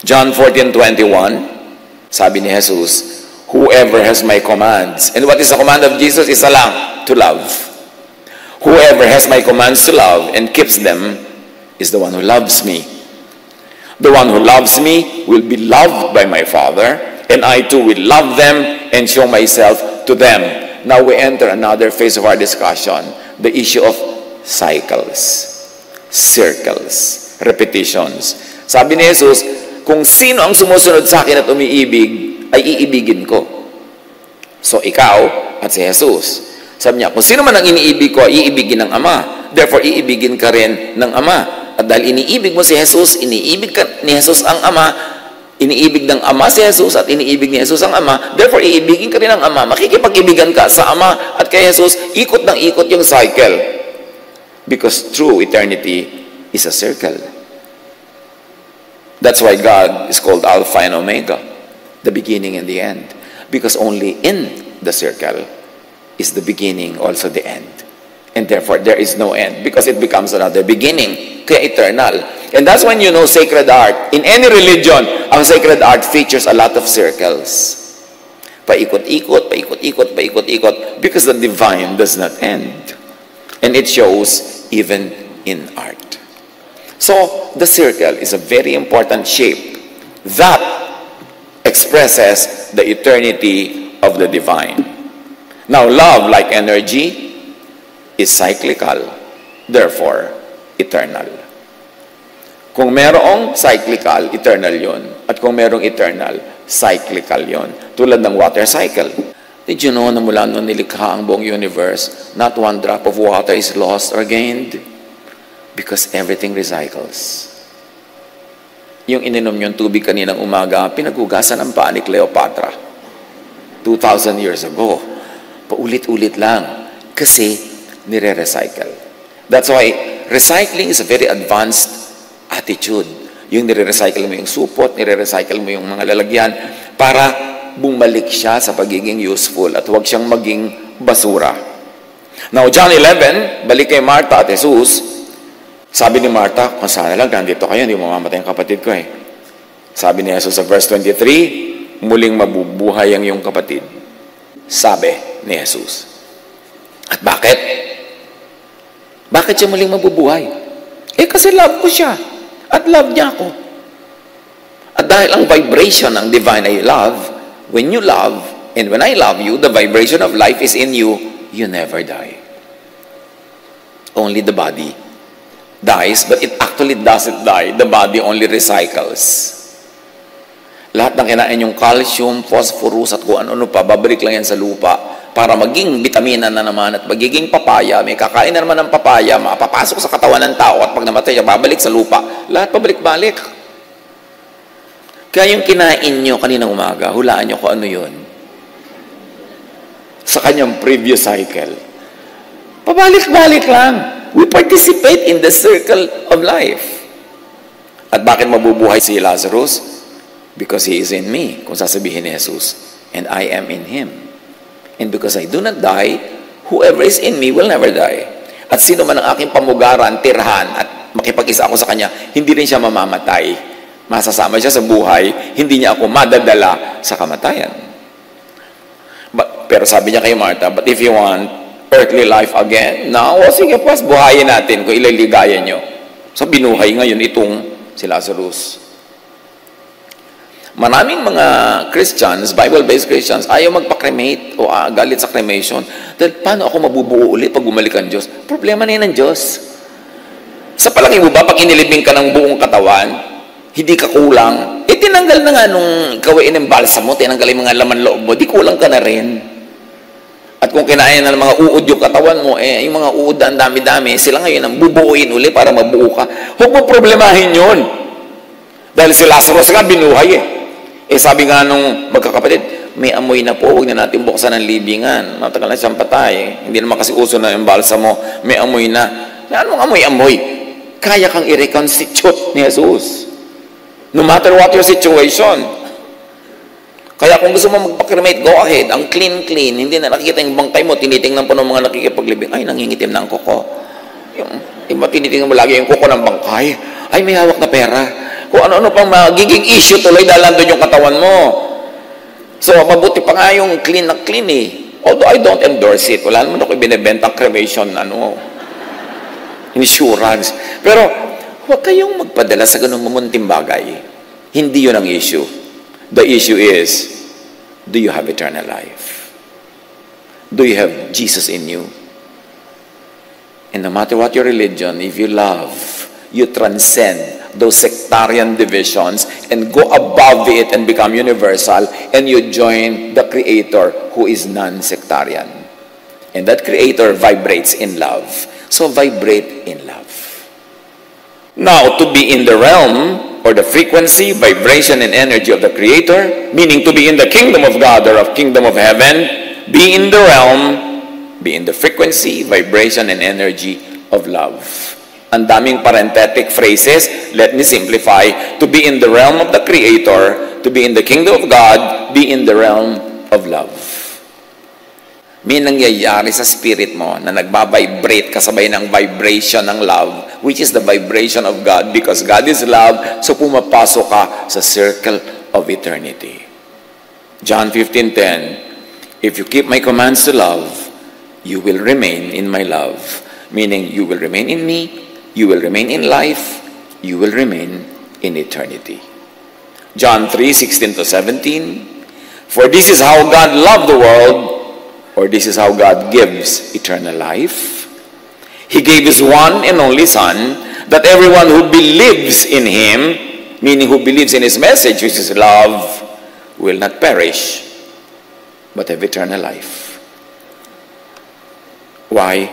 John 14:21, sabi ni Jesus, whoever has my commands, and what is the command of Jesus? Isa lang, to love. Whoever has my commands to love and keeps them is the one who loves me. The one who loves me will be loved by my Father, and I too will love them and show myself to them. Now we enter another phase of our discussion, the issue of cycles, circles, repetitions. Sabi ni Jesus, kung sino ang sumusunod sa akin at umiibig, ay iibigin ko. So ikaw at si Jesus. Sabi niya, kung sino man ang iniibig ko, iibigin ng Ama. Therefore, iibigin ka rin ng Ama. At dahil iniibig mo si Jesus, iniibig ka ni Jesus ang Ama, Iniibig ng Ama si Jesus at iniibig ni Jesus ang Ama. Therefore, iibigin ka rin ng Ama. Makikipag-ibigan ka sa Ama at kay Jesus. Ikot ng ikot yung cycle. Because true eternity is a circle. That's why God is called Alpha and Omega, the beginning and the end. Because only in the circle is the beginning, also the end. And therefore, there is no end because it becomes another beginning, kaya eternal. And that's when you know sacred art. In any religion, ang sacred art features a lot of circles. Paikot-ikot, paikot-ikot, paikot-ikot, because the divine does not end. And it shows even in art. So, the circle is a very important shape that expresses the eternity of the divine. Now, love, like energy, is cyclical, therefore, eternal. Kung merong cyclical, eternal yon. At kung merong eternal, cyclical yon. Tulad ng water cycle. Did you know na mula nung nilikha ang buong universe, not one drop of water is lost or gained? Because everything recycles. Yung ininom yung tubig kaninang umaga, pinaghugasan ng paa ni Cleopatra. 2,000 years ago. Paulit-ulit lang. Kasi nire-recycle. That's why recycling is a very advanced attitude. Yung nire-recycle mo yung supot, nire-recycle mo yung mga lalagyan para bumalik siya sa pagiging useful at huwag siyang maging basura. Now, John 11, balik kay Martha at Jesus, sabi ni Martha, kung sana lang nandito kayo, hindi mamamatay ang kapatid ko eh. Sabi ni Jesus sa verse 23, muling mabubuhay ang iyong kapatid. Sabi ni Jesus. At bakit? Bakit siya muling mabubuhay? Eh kasi love ko siya. At love niya ako. At dahil ang vibration ng divine ay love, when you love, and when I love you, the vibration of life is in you, you never die. Only the body dies, but it actually doesn't die. The body only recycles. Lahat ng kinain yung calcium, phosphorus, at kung ano-ano pa, babalik lang yan sa lupa para maging vitamina na naman at magiging papaya. May kakain na naman ng papaya, mapapasok sa katawan ng tao at pag namatay siya, babalik sa lupa. Lahat pabalik-balik. Kaya yung kinain nyo kaninang umaga, hulaan nyo kung ano yun. Sa kanyang previous cycle. Pabalik-balik lang. We participate in the circle of life. At bakit mabubuhay si Lazarus? Because he is in me, kung sasabihin ni Jesus. And I am in him. And because I do not die, whoever is in me will never die. At sino man ang aking pamugaran, tirhan, at makipag-isa ako sa kanya, hindi rin siya mamamatay. Masasama siya sa buhay, hindi niya ako madadala sa kamatayan. Pero sabi niya kay Martha, but if you want earthly life again, now, sige pas, buhayin natin kung ililigayan nyo. So binuhay ngayon itong si Lazarus. Maraming mga Christians, Bible-based Christians, ayaw magpa-cremate o galit sa cremation. Dahil paano ako mabubuo ulit pag bumalik ang Diyos? Problema na yun ng Diyos. Sa palagay mo ba, pag inilibing ka ng buong katawan, hindi ka kulang, eh tinanggal na nga nung kawain ng balsa mo, tinanggal yung mga laman loob mo, di kulang ka na rin. At kung kinain na ng mga uod yung katawan mo, eh yung mga uod ang dami-dami, sila ngayon ang bubuuin uli para mabuo ka. Huwag mo problemahin yun. Dahil si Lazarus nga binuhay eh. Eh sabi nga nung magkakapatid, may amoy na po, huwag na natin buksan ang libingan. Matagal na siyang patay. Hindi naman kasi uso na yung balsa mo, may amoy na. Anong amoy-amoy? Kaya kang i-reconstitute ni Jesus. No matter what your situation. Kaya kung gusto mo magpa-cremate, go ahead. Ang clean-clean, hindi na nakikita yung bangkay mo, tinitingnan po ng mga nakikipaglibing, ay, nangingitim na ang kuko. Yung iba, tinitingnan mo lagi yung kuko ng bangkay. Ay, may hawak na pera. Kung ano-ano pang magiging issue tuloy dahil nandun yung katawan mo. So, mabuti pa nga yung clean na clean eh. Although I don't endorse it. Wala naman ako ibinibenta cremation, insurance. Pero, huwag kayong magpadala sa ganung mamunting bagay. Hindi yun ang issue. The issue is, do you have eternal life? Do you have Jesus in you? And no matter what your religion, if you love, you transcend those sectarian divisions and go above it and become universal, and you join the Creator who is non-sectarian. And that Creator vibrates in love. So vibrate in love. Now, to be in the realm or the frequency, vibration, and energy of the Creator, meaning to be in the kingdom of God or of kingdom of heaven, be in the realm, be in the frequency, vibration, and energy of love. Ang daming parenthetic phrases. Let me simplify. To be in the realm of the Creator, to be in the kingdom of God, be in the realm of love. May nangyayari sa spirit mo na nagbabibrate kasabay ng vibration ng love, which is the vibration of God, because God is love, so pumapasok ka sa circle of eternity. John 15:10, if you keep my commands to love, you will remain in my love. Meaning, you will remain in me, you will remain in life, you will remain in eternity. John 3:16-17, for this is how God loved the world, or this is how God gives eternal life. He gave His one and only Son, that everyone who believes in Him, meaning who believes in His message, which is love, will not perish, but have eternal life. Why?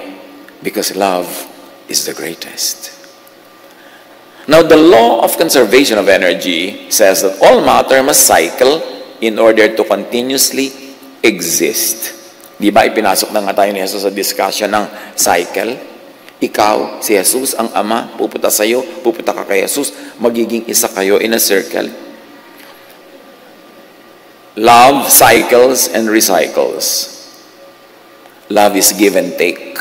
Because love is the greatest. Now, the law of conservation of energy says that all matter must cycle in order to continuously exist. Di ba, ipinasok na nga tayo ni Jesus sa discussion ng cycle? Ikaw, si Jesus, ang Ama, pupunta sa iyo, pupunta ka kay Jesus, magiging isa kayo in a circle. Love cycles and recycles. Love is give and take.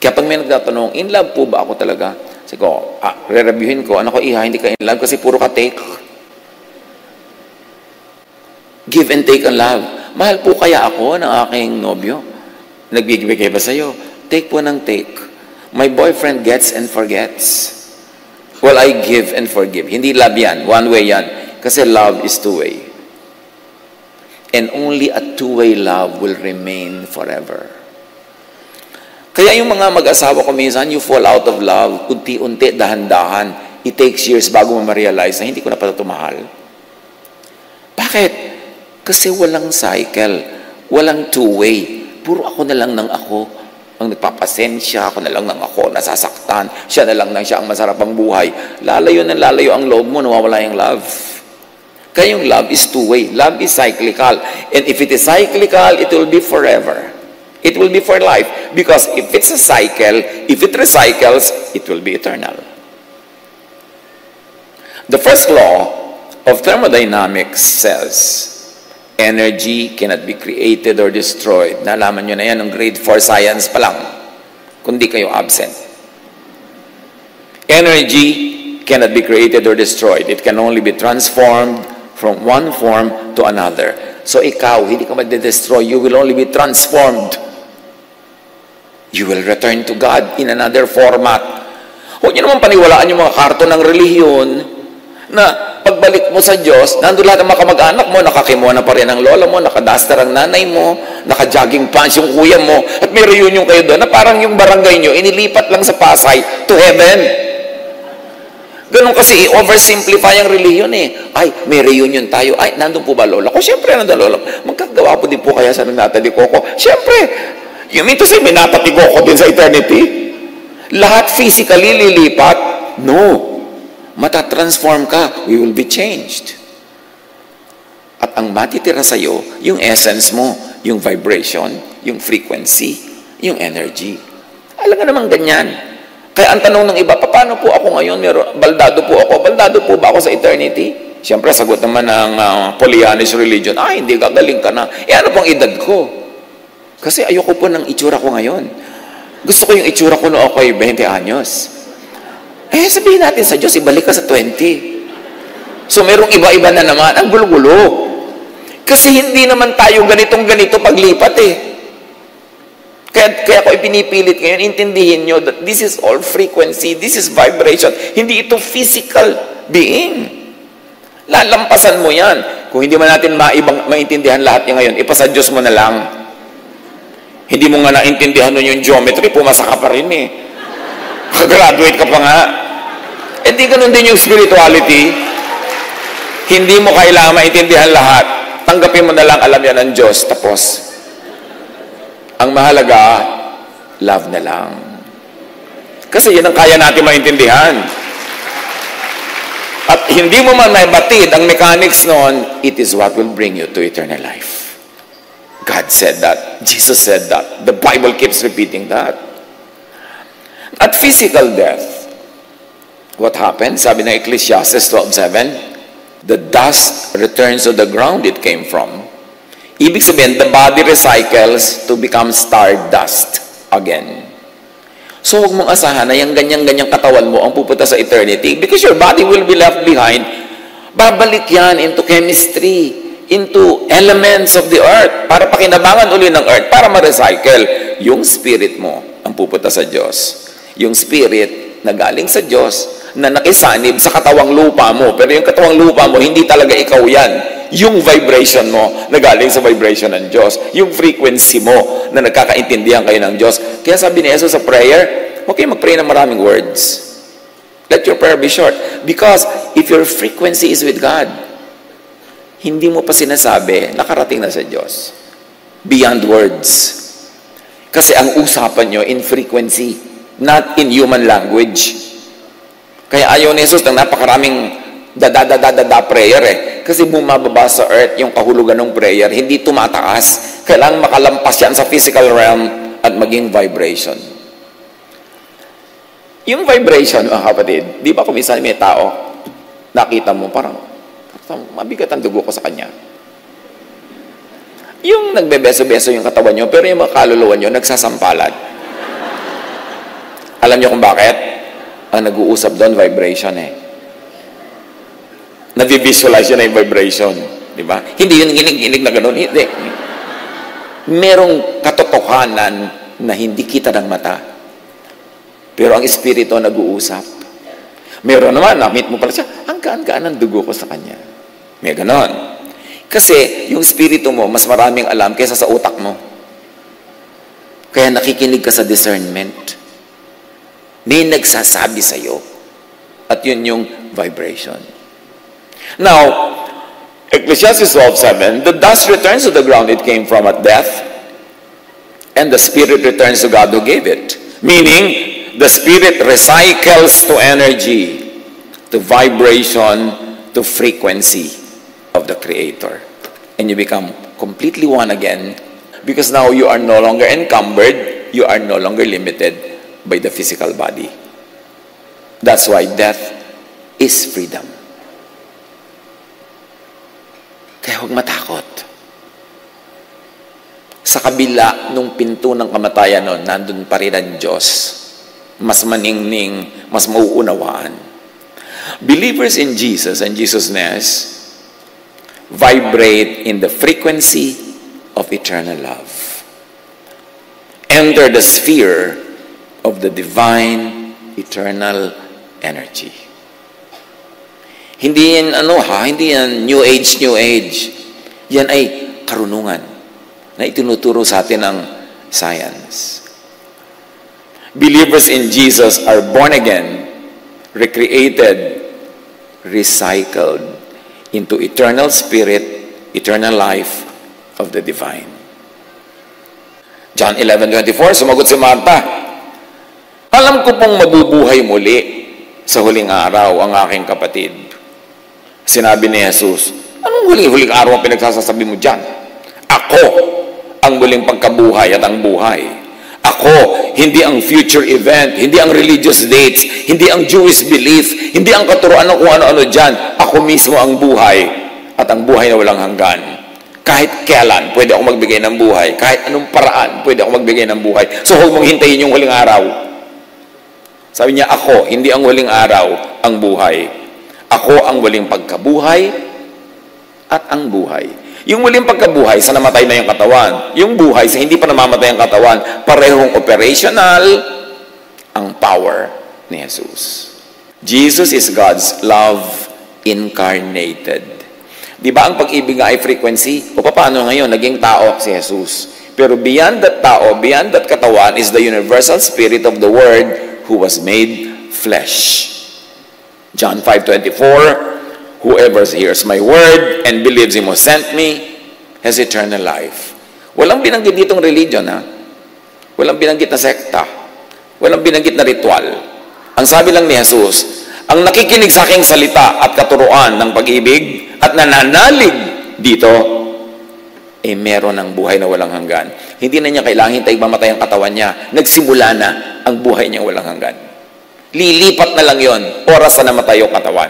Kaya pag may nagtatanong, in love po ba ako talaga? Sabi ko, re-reviewin ko, ano ko, hindi ka in love kasi puro ka take. Give and take ang love. Mahal po kaya ako ng aking nobyo? Nagbibigay ba sa'yo? Take po ng take. My boyfriend gets and forgets. Well, I give and forgive. Hindi love yan. One way yan. Kasi love is two-way. And only a two-way love will remain forever. Kaya yung mga mag-asawa ko minsan, you fall out of love, unti-unti, dahan-dahan. It takes years bago mo ma-realize na hindi ko na pala tumahal. Bakit? Kasi walang cycle, walang two-way. Puro ako na lang ng ako ang nagpapasensya, ako na lang ng ako nasasaktan, siya na lang siya ang masarap ang buhay. Lalayo ang loob mo, nawawala yung love. Kaya yung love is two-way. Love is cyclical. And if it is cyclical, it will be forever. It will be for life. Because if it's a cycle, if it recycles, it will be eternal. The first law of thermodynamics says, energy cannot be created or destroyed. Nalaman nyo na yan ng grade 4 science pa lang, kundi kayo absent. Energy cannot be created or destroyed. It can only be transformed from one form to another. So ikaw, hindi ka ma-destroy. You will only be transformed. You will return to God in another format. Huwag nyo naman paniwalaan yung mga karton ng relihiyon na pagbalik mo sa Diyos, nandun lahat ng mga kamag-anak mo, nakakimono pa rin ang lola mo, nakadaster ang nanay mo, naka-jogging pants yung kuya mo, at may reunion kayo doon na parang yung barangay nyo, inilipat lang sa Pasay to heaven. Ganun kasi i-oversimplify ang relihiyon eh. Ay, may reunion tayo. Ay, nandun po ba lola ko? Siyempre, nandun lola ko. Magkagawa po din po kaya sa Natali Coco. Siyempre, you mean to say may Natali Coco din sa eternity? Lahat physically lilipat? No. Matatransform ka, we will be changed. At ang matitira sa'yo, yung essence mo, yung vibration, yung frequency, yung energy. Alam nga naman ganyan. Kaya ang tanong ng iba, paano po ako ngayon? Baldado po ako. Baldado po ba ako sa eternity? Siyempre, sagot naman ng Pollyannish religion, hindi, gagaling ka na. Ano pong edad ko? Kasi ayoko po ng itsura ko ngayon. Gusto ko yung itsura ko noong ako'y 20 anyos. Sabihin natin sa Diyos, ibalik ka sa 20. So, merong iba-iba na naman. Ang gulo-gulo. Kasi hindi naman tayo ganitong-ganito paglipat eh. Kaya ko ipinipilit ngayon, intindihin nyo that this is all frequency, this is vibration. Hindi ito physical being. Lalampasan mo yan. Kung hindi man natin maintindihan lahat niya ngayon, ipasa Diyos mo na lang. Hindi mo nga naintindihan nun yung geometry, pumasa ka pa rin eh. Graduate ka pa nga. Hindi ganun din yung spirituality. Hindi mo kailangan maintindihan lahat. Tanggapin mo na lang, alam yan ng Diyos. Tapos, ang mahalaga, love na lang. Kasi yan ang kaya natin maintindihan. At hindi mo man naibatid ang mechanics noon, it is what will bring you to eternal life. God said that. Jesus said that. The Bible keeps repeating that. At physical death, what happened? Sabi ng Ecclesiastes 12:7, the dust returns to the ground it came from. Ibig sabihin, the body recycles to become stardust again. So huwag mong asahan na yung ganyang-ganyang katawan mo ang pupunta sa eternity because your body will be left behind. Babalik yan into chemistry, into elements of the earth para pakinabangan uli ng earth, para ma-recycle. Yung spirit mo ang pupunta sa Diyos. Yung spirit na galing sa Diyos na nakisanib sa katawang lupa mo. Pero yung katawang lupa mo, hindi talaga ikaw yan. Yung vibration mo na galing sa vibration ng Diyos. Yung frequency mo na nagkakaintindihan kayo ng Diyos. Kaya sabi ni Jesus sa prayer, huwag kayo mag-pray ng maraming words. Let your prayer be short. Because if your frequency is with God, hindi mo pa sinasabi, nakarating na sa Diyos. Beyond words. Kasi ang usapan nyo in frequency, not in human language. Kaya ayaw ni Jesus ng napakaraming prayer Kasi bumababa sa earth yung kahulugan ng prayer, hindi tumataas. Kailangan makalampas yan sa physical realm at maging vibration. Yung vibration, mga kapatid, di ba kung minsan may tao, nakita mo, parang mabigat ang dugo ko sa kanya. Yung nagbebeso-beso yung katawan nyo, pero yung mga kaluluwa nyo, nagsasampalad. Alam nyo kung bakit? Ang nag-uusap doon, vibration Nadi-visualize yun na yung vibration. Di ba? Hindi yun ginig-ginig na gano'n. Hindi. Merong katotohanan na hindi kita ng mata. Pero ang espiritu nag-uusap. Meron naman, na-meet mo pala siya, ang gaan-gaan ng dugo ko sa kanya. May gano'n. Kasi yung espiritu mo, mas maraming alam kaysa sa utak mo. Kaya nakikinig ka sa discernment. May nagsasabi sa'yo. At yun yung vibration. Now, Ecclesiastes 12:7, the dust returns to the ground it came from at death, and the spirit returns to God who gave it. Meaning, the spirit recycles to energy, to vibration, to frequency of the Creator. And you become completely one again, because now you are no longer encumbered, you are no longer limited by the physical body. That's why death is freedom. Kaya huwag matakot. Sa kabila nung pinto ng kamatayan nun, nandun pa rin ang Diyos. Mas maningning, mas mauunawaan. Believers in Jesus and Jesus-ness vibrate in the frequency of eternal love. Enter the sphere of the divine eternal energy. Hindi yan, hindi yan New Age. Yan ay karunungan na itinuturo sa atin ng science. Believers in Jesus are born again, recreated, recycled into eternal spirit, eternal life of the divine. John 11:24, sumagot si Martha, alam ko pong mabubuhay muli sa huling araw ang aking kapatid. Sinabi ni Jesus, anong huling araw ang pinagsasasabi mo dyan? Ako ang muling pagkabuhay at ang buhay. Ako, hindi ang future event, hindi ang religious dates, hindi ang Jewish belief, hindi ang katuruan ng kung ano-ano dyan. Ako mismo ang buhay at ang buhay na walang hanggan. Kahit kailan, pwede ako magbigay ng buhay. Kahit anong paraan, pwede ako magbigay ng buhay. So, huwag mong hintayin yung huling araw. Sabi niya, ako, hindi ang huling araw, ang buhay. Ako ang waling pagkabuhay at ang buhay. Yung waling pagkabuhay sa namatay na yung katawan. Yung buhay sa hindi pa namamatay ang katawan. Parehong operational ang power ni Jesus. Jesus is God's love incarnated. Di ba ang pag-ibig ay frequency? O paano ngayon? Naging tao si Jesus. Pero beyond that tao, beyond that katawan is the universal spirit of the Word who was made flesh. John 5:24, whoever hears my word and believes him who sent me has eternal life. Walang binanggit ditong religion, Walang binanggit na sekta. Walang binanggit na ritual. Ang sabi lang ni Jesus, ang nakikinig sa aking salita at katuruan ng pag-ibig at nananalig dito, meron ng buhay na walang hanggan. Hindi na niya kailangan hintay mamatay ang katawan niya. Nagsimula na ang buhay niya walang hanggan. Lilipat na lang yon, oras na namatay yung katawan.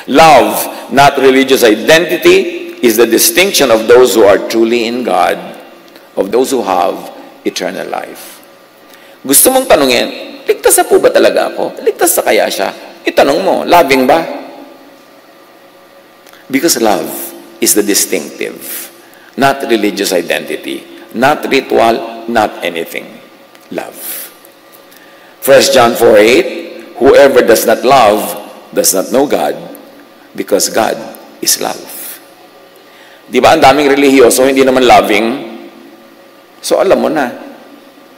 Love, not religious identity, is the distinction of those who are truly in God, of those who have eternal life. Gusto mong tanungin, ligtas na po ba talaga ako? Ligtas na kaya siya? Itanong mo, loving ba? Because love is the distinctive, not religious identity, not ritual, not anything. Love. 1 John 4:8, whoever does not love does not know God, because God is love. Di ba, ang daming relihiyoso, hindi naman loving? So, alam mo na,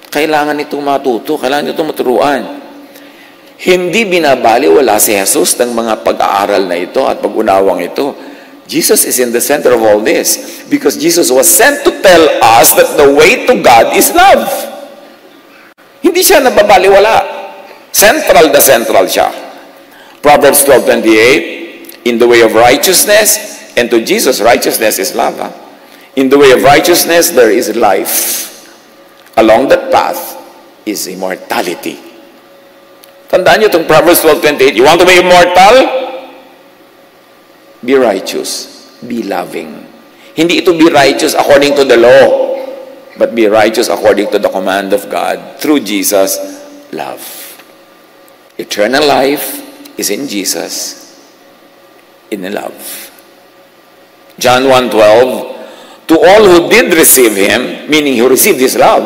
kailangan itong matuto, kailangan itong maturuan. Hindi binabaliwala si Jesus ng mga pag-aaral na ito at pag-unawang ito. Jesus is in the center of all this because Jesus was sent to tell us that the way to God is love. Hindi siya nababaliwala. Central na central siya. Proverbs 12:28, in the way of righteousness, and to Jesus, righteousness is love. In the way of righteousness, there is life. Along that path is immortality. Tandaan niyo itong Proverbs 12:28. You want to be immortal? Be righteous. Be loving. Hindi ito be righteous according to the law, but be righteous according to the command of God through Jesus, love. Eternal life is in Jesus, in love. John 1:12, to all who did receive him, meaning who received his love,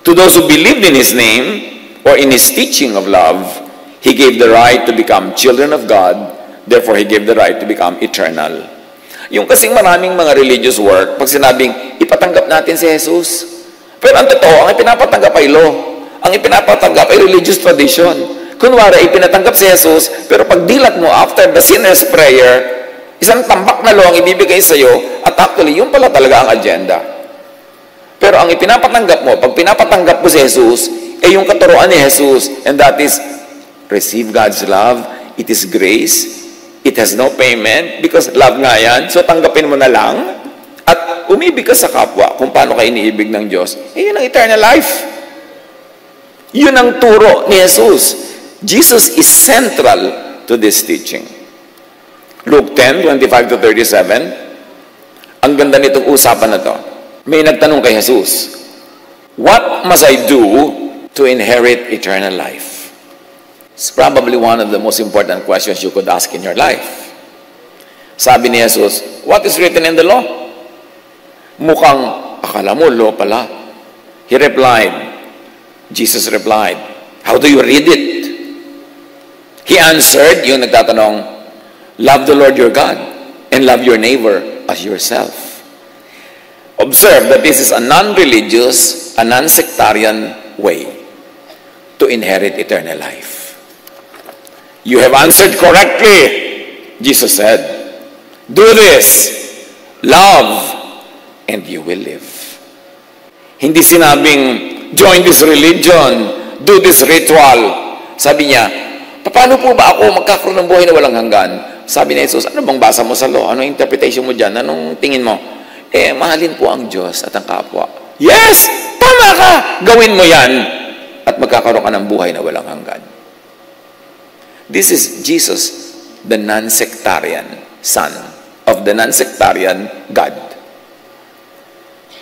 to those who believed in his name, or in his teaching of love, he gave the right to become children of God, therefore he gave the right to become eternal. Yung kasing maraming mga religious work, pag sinabing, ipatanggap natin si Jesus. Pero ang totoo, ang ipinapatanggap ay law. Ang ipinapatanggap ay religious tradition. Kunwari, ipinatanggap si Jesus, pero pag dilat mo after the sinner's prayer, isang tambak na law ang ibibigay sa iyo, at actually, yun pala talaga ang agenda. Pero ang ipinapatanggap mo, pag pinapatanggap mo si Jesus, yung katuruan ni Jesus, and that is, receive God's love, it is grace, it has no payment, because love nga yan, so tanggapin mo na lang, at umibig ka sa kapwa, kung paano ka iniibig ng Diyos, yun ang eternal life. Yun ang turo ni Jesus. Jesus is central to this teaching. Luke 10:25-37, ang ganda nitong usapan na to. May nagtanong kay Jesus, what must I do to inherit eternal life? It's probably one of the most important questions you could ask in your life. Sabi ni Jesus, what is written in the law? Mukhang akala mo law pala. He replied, Jesus replied, how do you read it? He answered, yung nagtatanong, love the Lord your God and love your neighbor as yourself. Observe that this is a non-religious, a non-sectarian way to inherit eternal life. You have answered correctly, Jesus said. Do this, love, and you will live. Hindi sinabing, join this religion, do this ritual. Sabi niya, paano po ba ako magkakaroon ng buhay na walang hanggan? Sabi ni Jesus, ano bang basa mo sa law? Anong interpretation mo dyan? Anong tingin mo? Mahalin po ang Diyos at ang kapwa. Yes! Tama ka! Gawin mo yan at magkakaroon ka ng buhay na walang hanggan. This is Jesus, the non-sectarian Son of the non-sectarian God.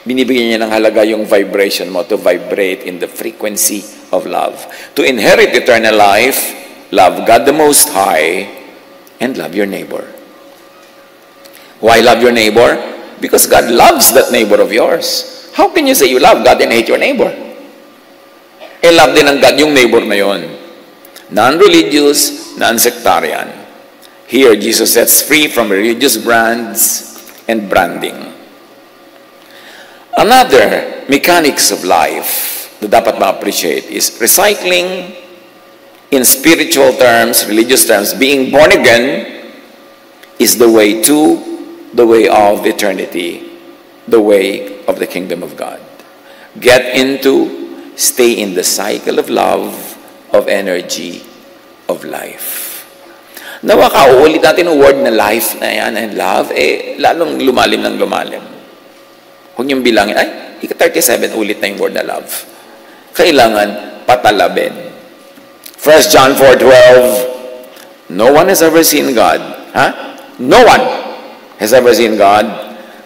Binibigyan niya ng halaga yung vibration mo to vibrate in the frequency of love. To inherit eternal life, love God the Most High, and love your neighbor. Why love your neighbor? Because God loves that neighbor of yours. How can you say you love God and hate your neighbor? Love din ng God yung neighbor na yon. Non-religious, non-sectarian. Here, Jesus sets free from religious brands and branding. Another mechanics of life na dapat ma-appreciate is recycling. In spiritual terms, religious terms, being born again is the way to, the way of eternity, the way of the kingdom of God. Get into, stay in the cycle of love, of energy, of life. Nawa kauulit natin ang word na life na yan and love, lalong lumalim ng lumalim. Huwag niyong bilangin, ay, ika-37 ulit na yung word na love. Kailangan patalabin. 1 John 4:12, no one has ever seen God. No one has ever seen God.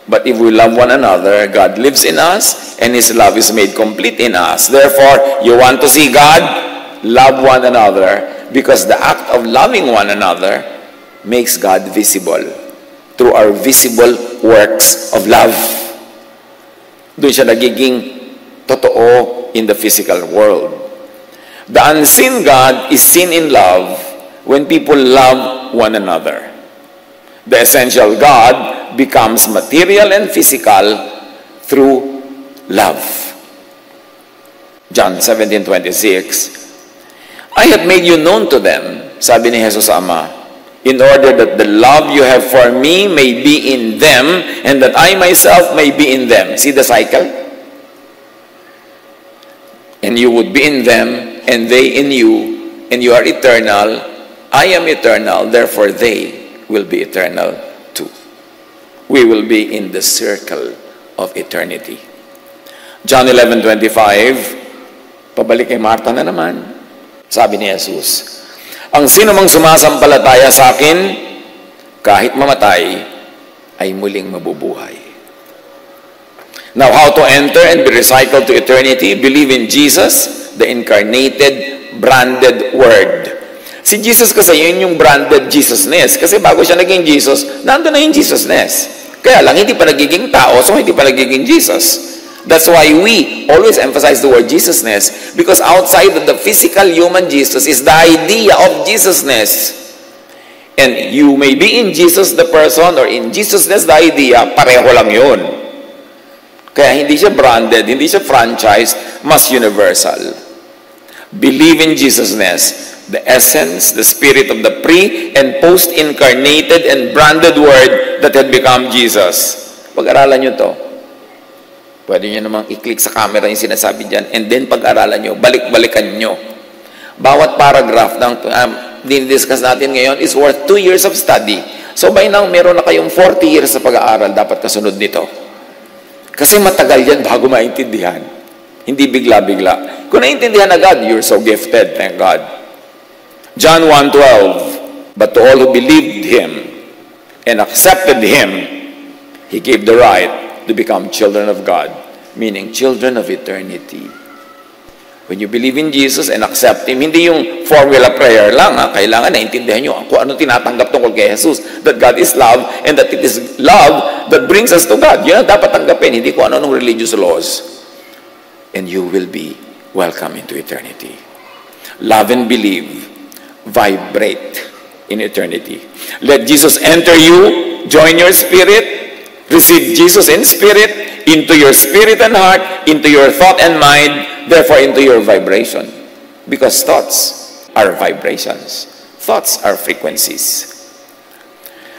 But if we love one another, God lives in us, and His love is made complete in us. Therefore, you want to see God? Love one another, because the act of loving one another makes God visible through our visible works of love. Doon siya nagiging totoo in the physical world. The unseen God is seen in love when people love one another. The essential God becomes material and physical through love. John 17:26, I have made you known to them, sabi ni Jesus Ama, in order that the love you have for me may be in them, and that I myself may be in them. See the cycle? And you would be in them, and they in you, and you are eternal. I am eternal, therefore they will be eternal too. We will be in the circle of eternity. John 11:25, pabalik kay Martha na naman. Sabi ni Jesus, ang sino mang sumasampalataya sa akin, kahit mamatay, ay muling mabubuhay. Now, how to enter and be recycled to eternity? Believe in Jesus, the incarnated, branded Word. Si Jesus kasi, yun yung branded Jesusness. Kasi bago siya naging Jesus, nandun na yung Jesusness. Kaya lang, hindi pa nagiging tao, so hindi pa nagiging Jesus. That's why we always emphasize the word Jesusness, because outside of the physical human Jesus is the idea of Jesusness. And you may be in Jesus the person or in Jesusness the idea, pareho lang yun. Kaya hindi siya branded, hindi siya franchised, mas universal. Believe in Jesusness, the essence, the spirit of the pre- and post-incarnated and branded Word that had become Jesus. Pag-aralan nyo to. Pwede nyo namang i-click sa camera yung sinasabi dyan, and then pag-aralan nyo, balik-balikan nyo. Bawat paragraph ng dinidiscuss natin ngayon is worth 2 years of study. So by now, meron na kayong 40 years sa pag-aaral, dapat kasunod nito. Kasi matagal yan bago maintindihan. Hindi bigla-bigla. Kung naintindihan agad, you're so gifted, thank God. John 1:12, but to all who believed Him and accepted Him, He gave the right to become children of God, meaning children of eternity. When you believe in Jesus and accept Him, hindi yung formula prayer lang. Kailangan naintindihan nyo kung ano tinatanggap tungkol kay Jesus, that God is love, and that it is love that brings us to God. Yun ang dapat tanggapin, hindi kung ano religious laws. And you will be welcome into eternity. Love and believe vibrate in eternity. Let Jesus enter you, join your spirit, receive Jesus in spirit, into your spirit and heart, into your thought and mind, therefore into your vibration. Because thoughts are vibrations. Thoughts are frequencies.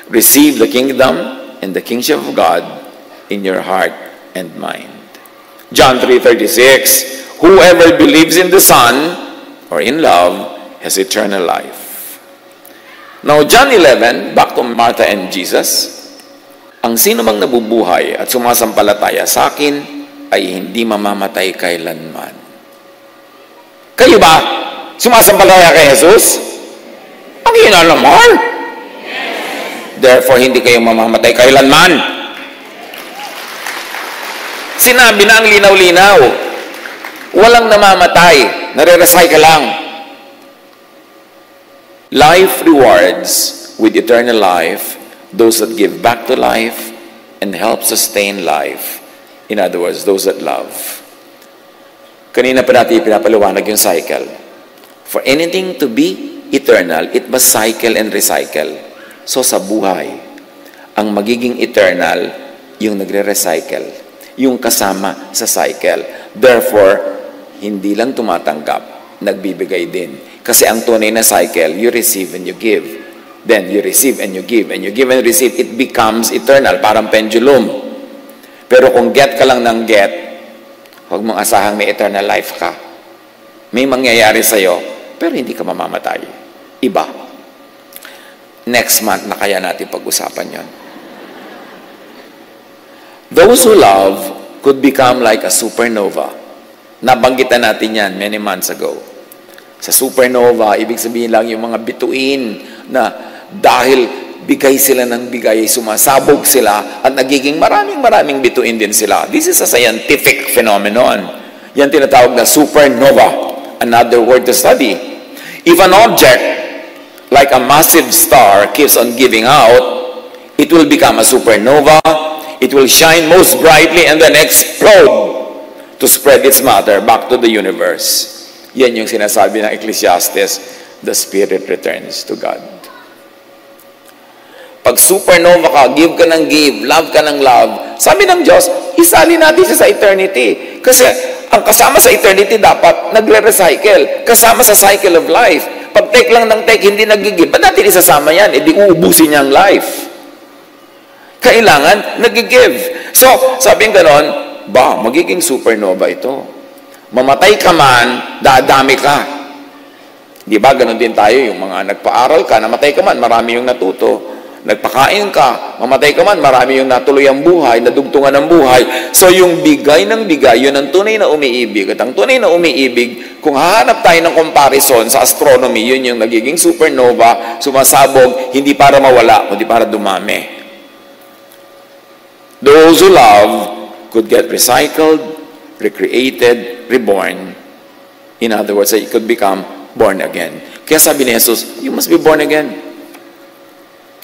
Receive the kingdom and the kingship of God in your heart and mind. John 3:36, whoever believes in the Son or in love has eternal life. Now, John 11, back to Martha and Jesus, ang sino mang nabubuhay at sumasampalataya sa akin ay hindi mamamatay kailanman. Kayo ba? Sumasampalataya kay Jesus? Ang ina naman. Therefore, hindi kayo mamamatay kailanman. Sinabi na ang linaw-linaw. Walang namamatay. Nare-recycle lang. Life rewards with eternal life those that give back to life and help sustain life. In other words, those that love. Kanina pa natin pinapaliwanag yung cycle. For anything to be eternal, it must cycle and recycle. So sa buhay, ang magiging eternal, yung nagre-recycle, yung kasama sa cycle. Therefore, hindi lang tumatanggap, nagbibigay din. Kasi ang tunay na cycle, you receive and you give. Then you receive and you give, and you give and receive, it becomes eternal, parang pendulum. Pero kung get ka lang ng get, huwag mong asahang may eternal life ka. May mangyayari sa'yo, pero hindi ka mamamatay. iba. Next month na kaya natin pag-usapan yon. Those who love could become like a supernova. Nabanggitan natin yan many months ago. Sa supernova, ibig sabihin lang yung mga bituin na dahil bigay sila ng bigay, sumasabog sila at nagiging maraming bituin din sila. This is a scientific phenomenon. Yan tinatawag na supernova. Another word to study. If an object, like a massive star, keeps on giving out, it will become a supernova. It will shine most brightly and then explode to spread its matter back to the universe. Yan yung sinasabi ng Ecclesiastes, the spirit returns to God. Pag supernova ka, give ka ng give, love ka ng love, sabi ng Diyos, isali natin siya sa eternity. Kasi ang kasama sa eternity dapat nagre-recycle. Kasama sa cycle of life. Pag take lang ng take, hindi nag-give. Ba't natin isasama yan? E di uubusin niya ang life. Kailangan nag-give. So, sabi ng ganon, magiging supernova ito. Mamatay ka man, dadami ka. Di ba, ganon din tayo, yung mga nagpaaral ka, namatay ka man, marami yung natuto. Nagpakain ka, mamatay ka man, marami yung natuloy ang buhay, nadugtungan ng buhay. So, yung bigay ng bigay, yun ang tunay na umiibig. At ang tunay na umiibig, kung hahanap tayo ng comparison sa astronomy, yun yung nagiging supernova, sumasabog, hindi para mawala, kundi para dumami. Those who love could get recycled, recreated, reborn. In other words, it could become born again. Kaya sabi ni Jesus, you must be born again.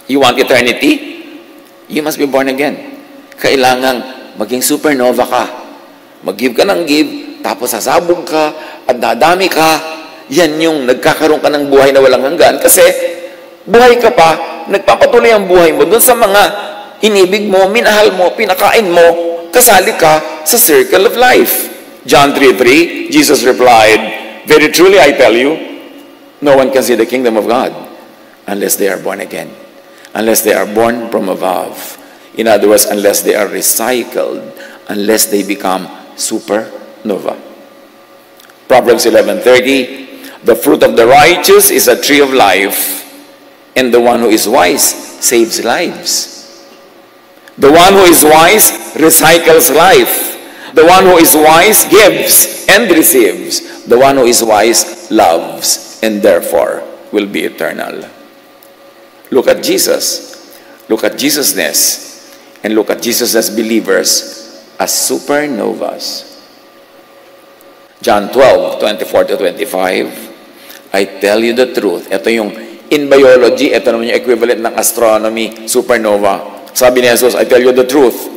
You want eternity? You must be born again. Kailangan maging supernova ka. Mag-give ka ng give, tapos sasabog ka, at dadami ka. Yan yung nagkakaroon ka ng buhay na walang hanggan. Kasi buhay ka pa, nagpapatuloy ang buhay mo doon sa mga inibig mo, minahal mo, pinakain mo, kasali ka sa circle of life. John 3:3, Jesus replied, very truly I tell you, no one can see the kingdom of God unless they are born again. Unless they are born from above. In other words, unless they are recycled, unless they become supernova. Proverbs 11:30, the fruit of the righteous is a tree of life, and the one who is wise saves lives. The one who is wise recycles life. The one who is wise gives and receives. The one who is wise loves and therefore will be eternal. Look at Jesus. Look at Jesusness. And look at Jesus as believers as supernovas. John 12:24-25. I tell you the truth. Ito yung in biology, ito naman yung equivalent ng astronomy, supernova. Sabi ni Jesus, I tell you the truth.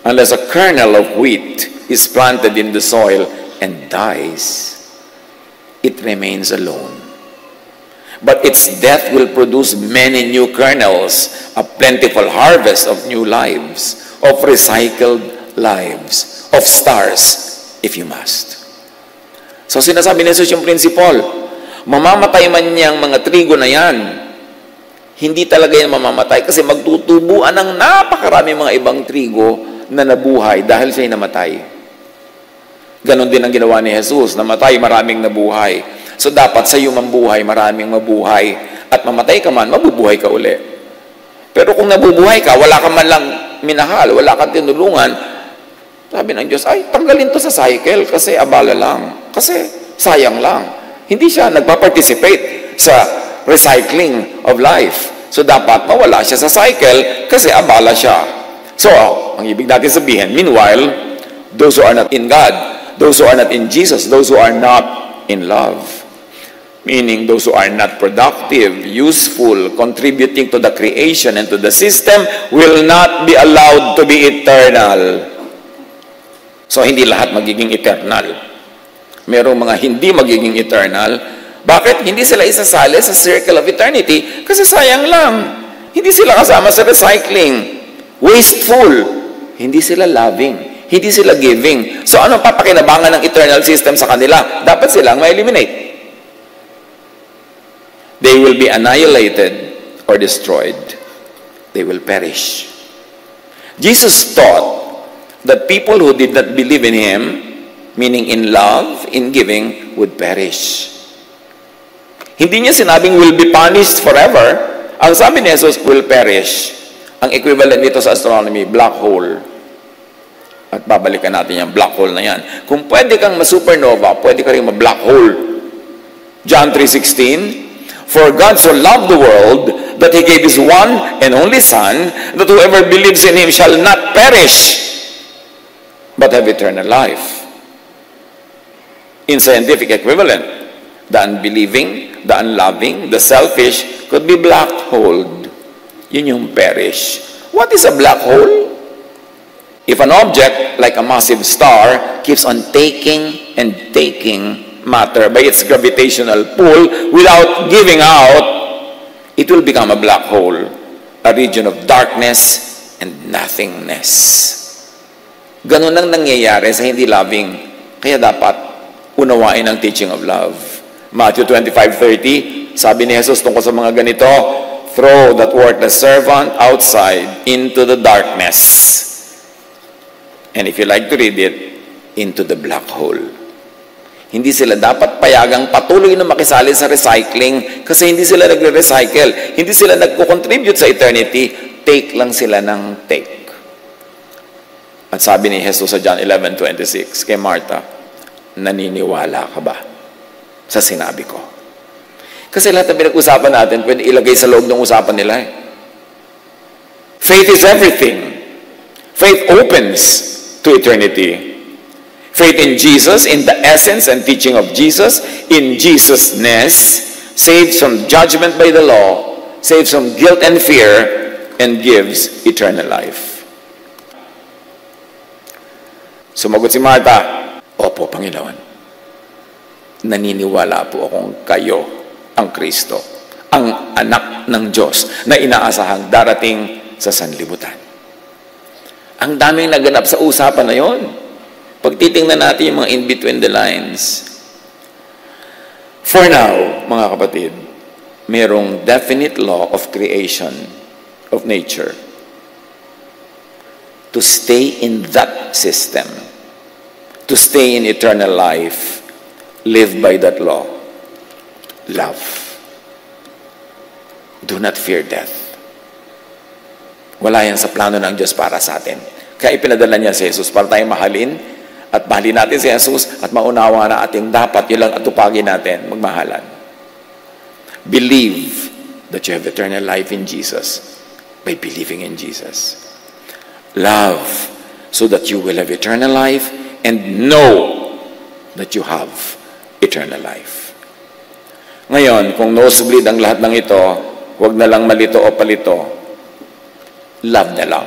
Unless a kernel of wheat is planted in the soil and dies, it remains alone. But its death will produce many new kernels, a plentiful harvest of new lives, of recycled lives, of stars, if you must. So sinasabi ni Jesus yung principle, mamamatay man niyang mga trigo na yan, hindi talaga yan mamamatay kasi magtutubuan ng napakarami mga ibang trigo na nabuhay dahil siya'y namatay. Ganon din ang ginawa ni Jesus, namatay, maraming nabuhay. So dapat sa iyo mambuhay, maraming mabuhay. At mamatay ka man, mabubuhay ka uli. Pero kung nabubuhay ka, wala ka man lang minahal, wala kang tinulungan, sabi ng Diyos, ay, tanggalin to sa cycle kasi abala lang. Kasi sayang lang. Hindi siya nagpa-participate sa recycling of life. So dapat mawala siya sa cycle kasi abala siya. So, ang ibig natin sabihin, meanwhile, those who are not in God, those who are not in Jesus, those who are not in love, meaning those who are not productive, useful, contributing to the creation and to the system, will not be allowed to be eternal. So, hindi lahat magiging eternal. Merong mga hindi magiging eternal. Bakit? Hindi sila isasali sa circle of eternity kasi sayang lang. Hindi sila kasama sa recycling. Wasteful. Hindi sila loving. Hindi sila giving. So, anong papakinabangan ng eternal system sa kanila? Dapat silang ma-eliminate. They will be annihilated or destroyed. They will perish. Jesus taught that people who did not believe in Him, meaning in love, in giving, would perish. Hindi niya sinabing will be punished forever. Ang sabi ni Jesus, will perish. Ang equivalent nito sa astronomy, black hole. At babalikan natin yung black hole na yan. Kung pwede kang ma-supernova, pwede ka rin ma-black hole. John 3:16, for God so loved the world that He gave His one and only Son, that whoever believes in Him shall not perish, but have eternal life. In scientific equivalent, the unbelieving, the unloving, the selfish could be black holed. Yun yung perish. What is a black hole? If an object, like a massive star, keeps on taking and taking matter by its gravitational pull without giving out, it will become a black hole, a region of darkness and nothingness. Ganun ang nangyayari sa hindi loving. Kaya dapat unawain ang teaching of love. Matthew 25:30, sabi ni Jesus tungkol sa mga ganito, throw that worthless servant outside into the darkness. And if you like to read it, into the black hole. Hindi sila dapat payagang patuloy na makisali sa recycling kasi hindi sila nagre-recycle. Hindi sila nagko-contribute sa eternity. Take lang sila ng take. At sabi ni Jesus sa John 11:26 kay Martha, naniniwala ka ba sa sinabi ko? Kasi lahat ng pinag-usapan natin, pwede ilagay sa loob ng usapan nila. Faith is everything. Faith opens to eternity. Faith in Jesus, in the essence and teaching of Jesus, in Jesus-ness, saves from judgment by the law, saves from guilt and fear, and gives eternal life. Sumagot si Martha, opo, Panginoon. Naniniwala po akong kayo ang Kristo, ang anak ng Diyos na inaasahang darating sa sanlibutan. Ang daming naganap sa usapan na yon. Pag titingnan natin yung mga in between the lines. For now, mga kapatid, mayroong definite law of creation, of nature. To stay in that system, to stay in eternal life, live by that law. Love. Do not fear death. Wala yan sa plano ng Diyos para sa atin. Kaya ipinadala niya si Jesus para tayong mahalin at mahalin natin si Jesus at maunawa na ating dapat yun lang atupagin natin, magmahalan. Believe that you have eternal life in Jesus by believing in Jesus. Love so that you will have eternal life and know that you have eternal life. Ngayon, kung nosebleed ang lahat ng ito, huwag na lang malito o palito. Love na lang.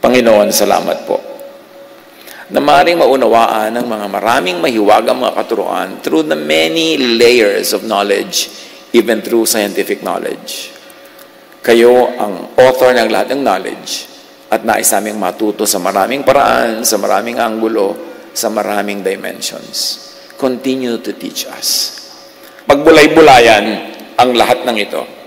Panginoon, salamat po na maaaring maunawaan ng mga maraming mahiwagang mga katuruan through the many layers of knowledge, even through scientific knowledge. Kayo ang author ng lahat ng knowledge at nais naming matuto sa maraming paraan, sa maraming anggulo, sa maraming dimensions. Continue to teach us. Pagbulay-bulayan ang lahat ng ito.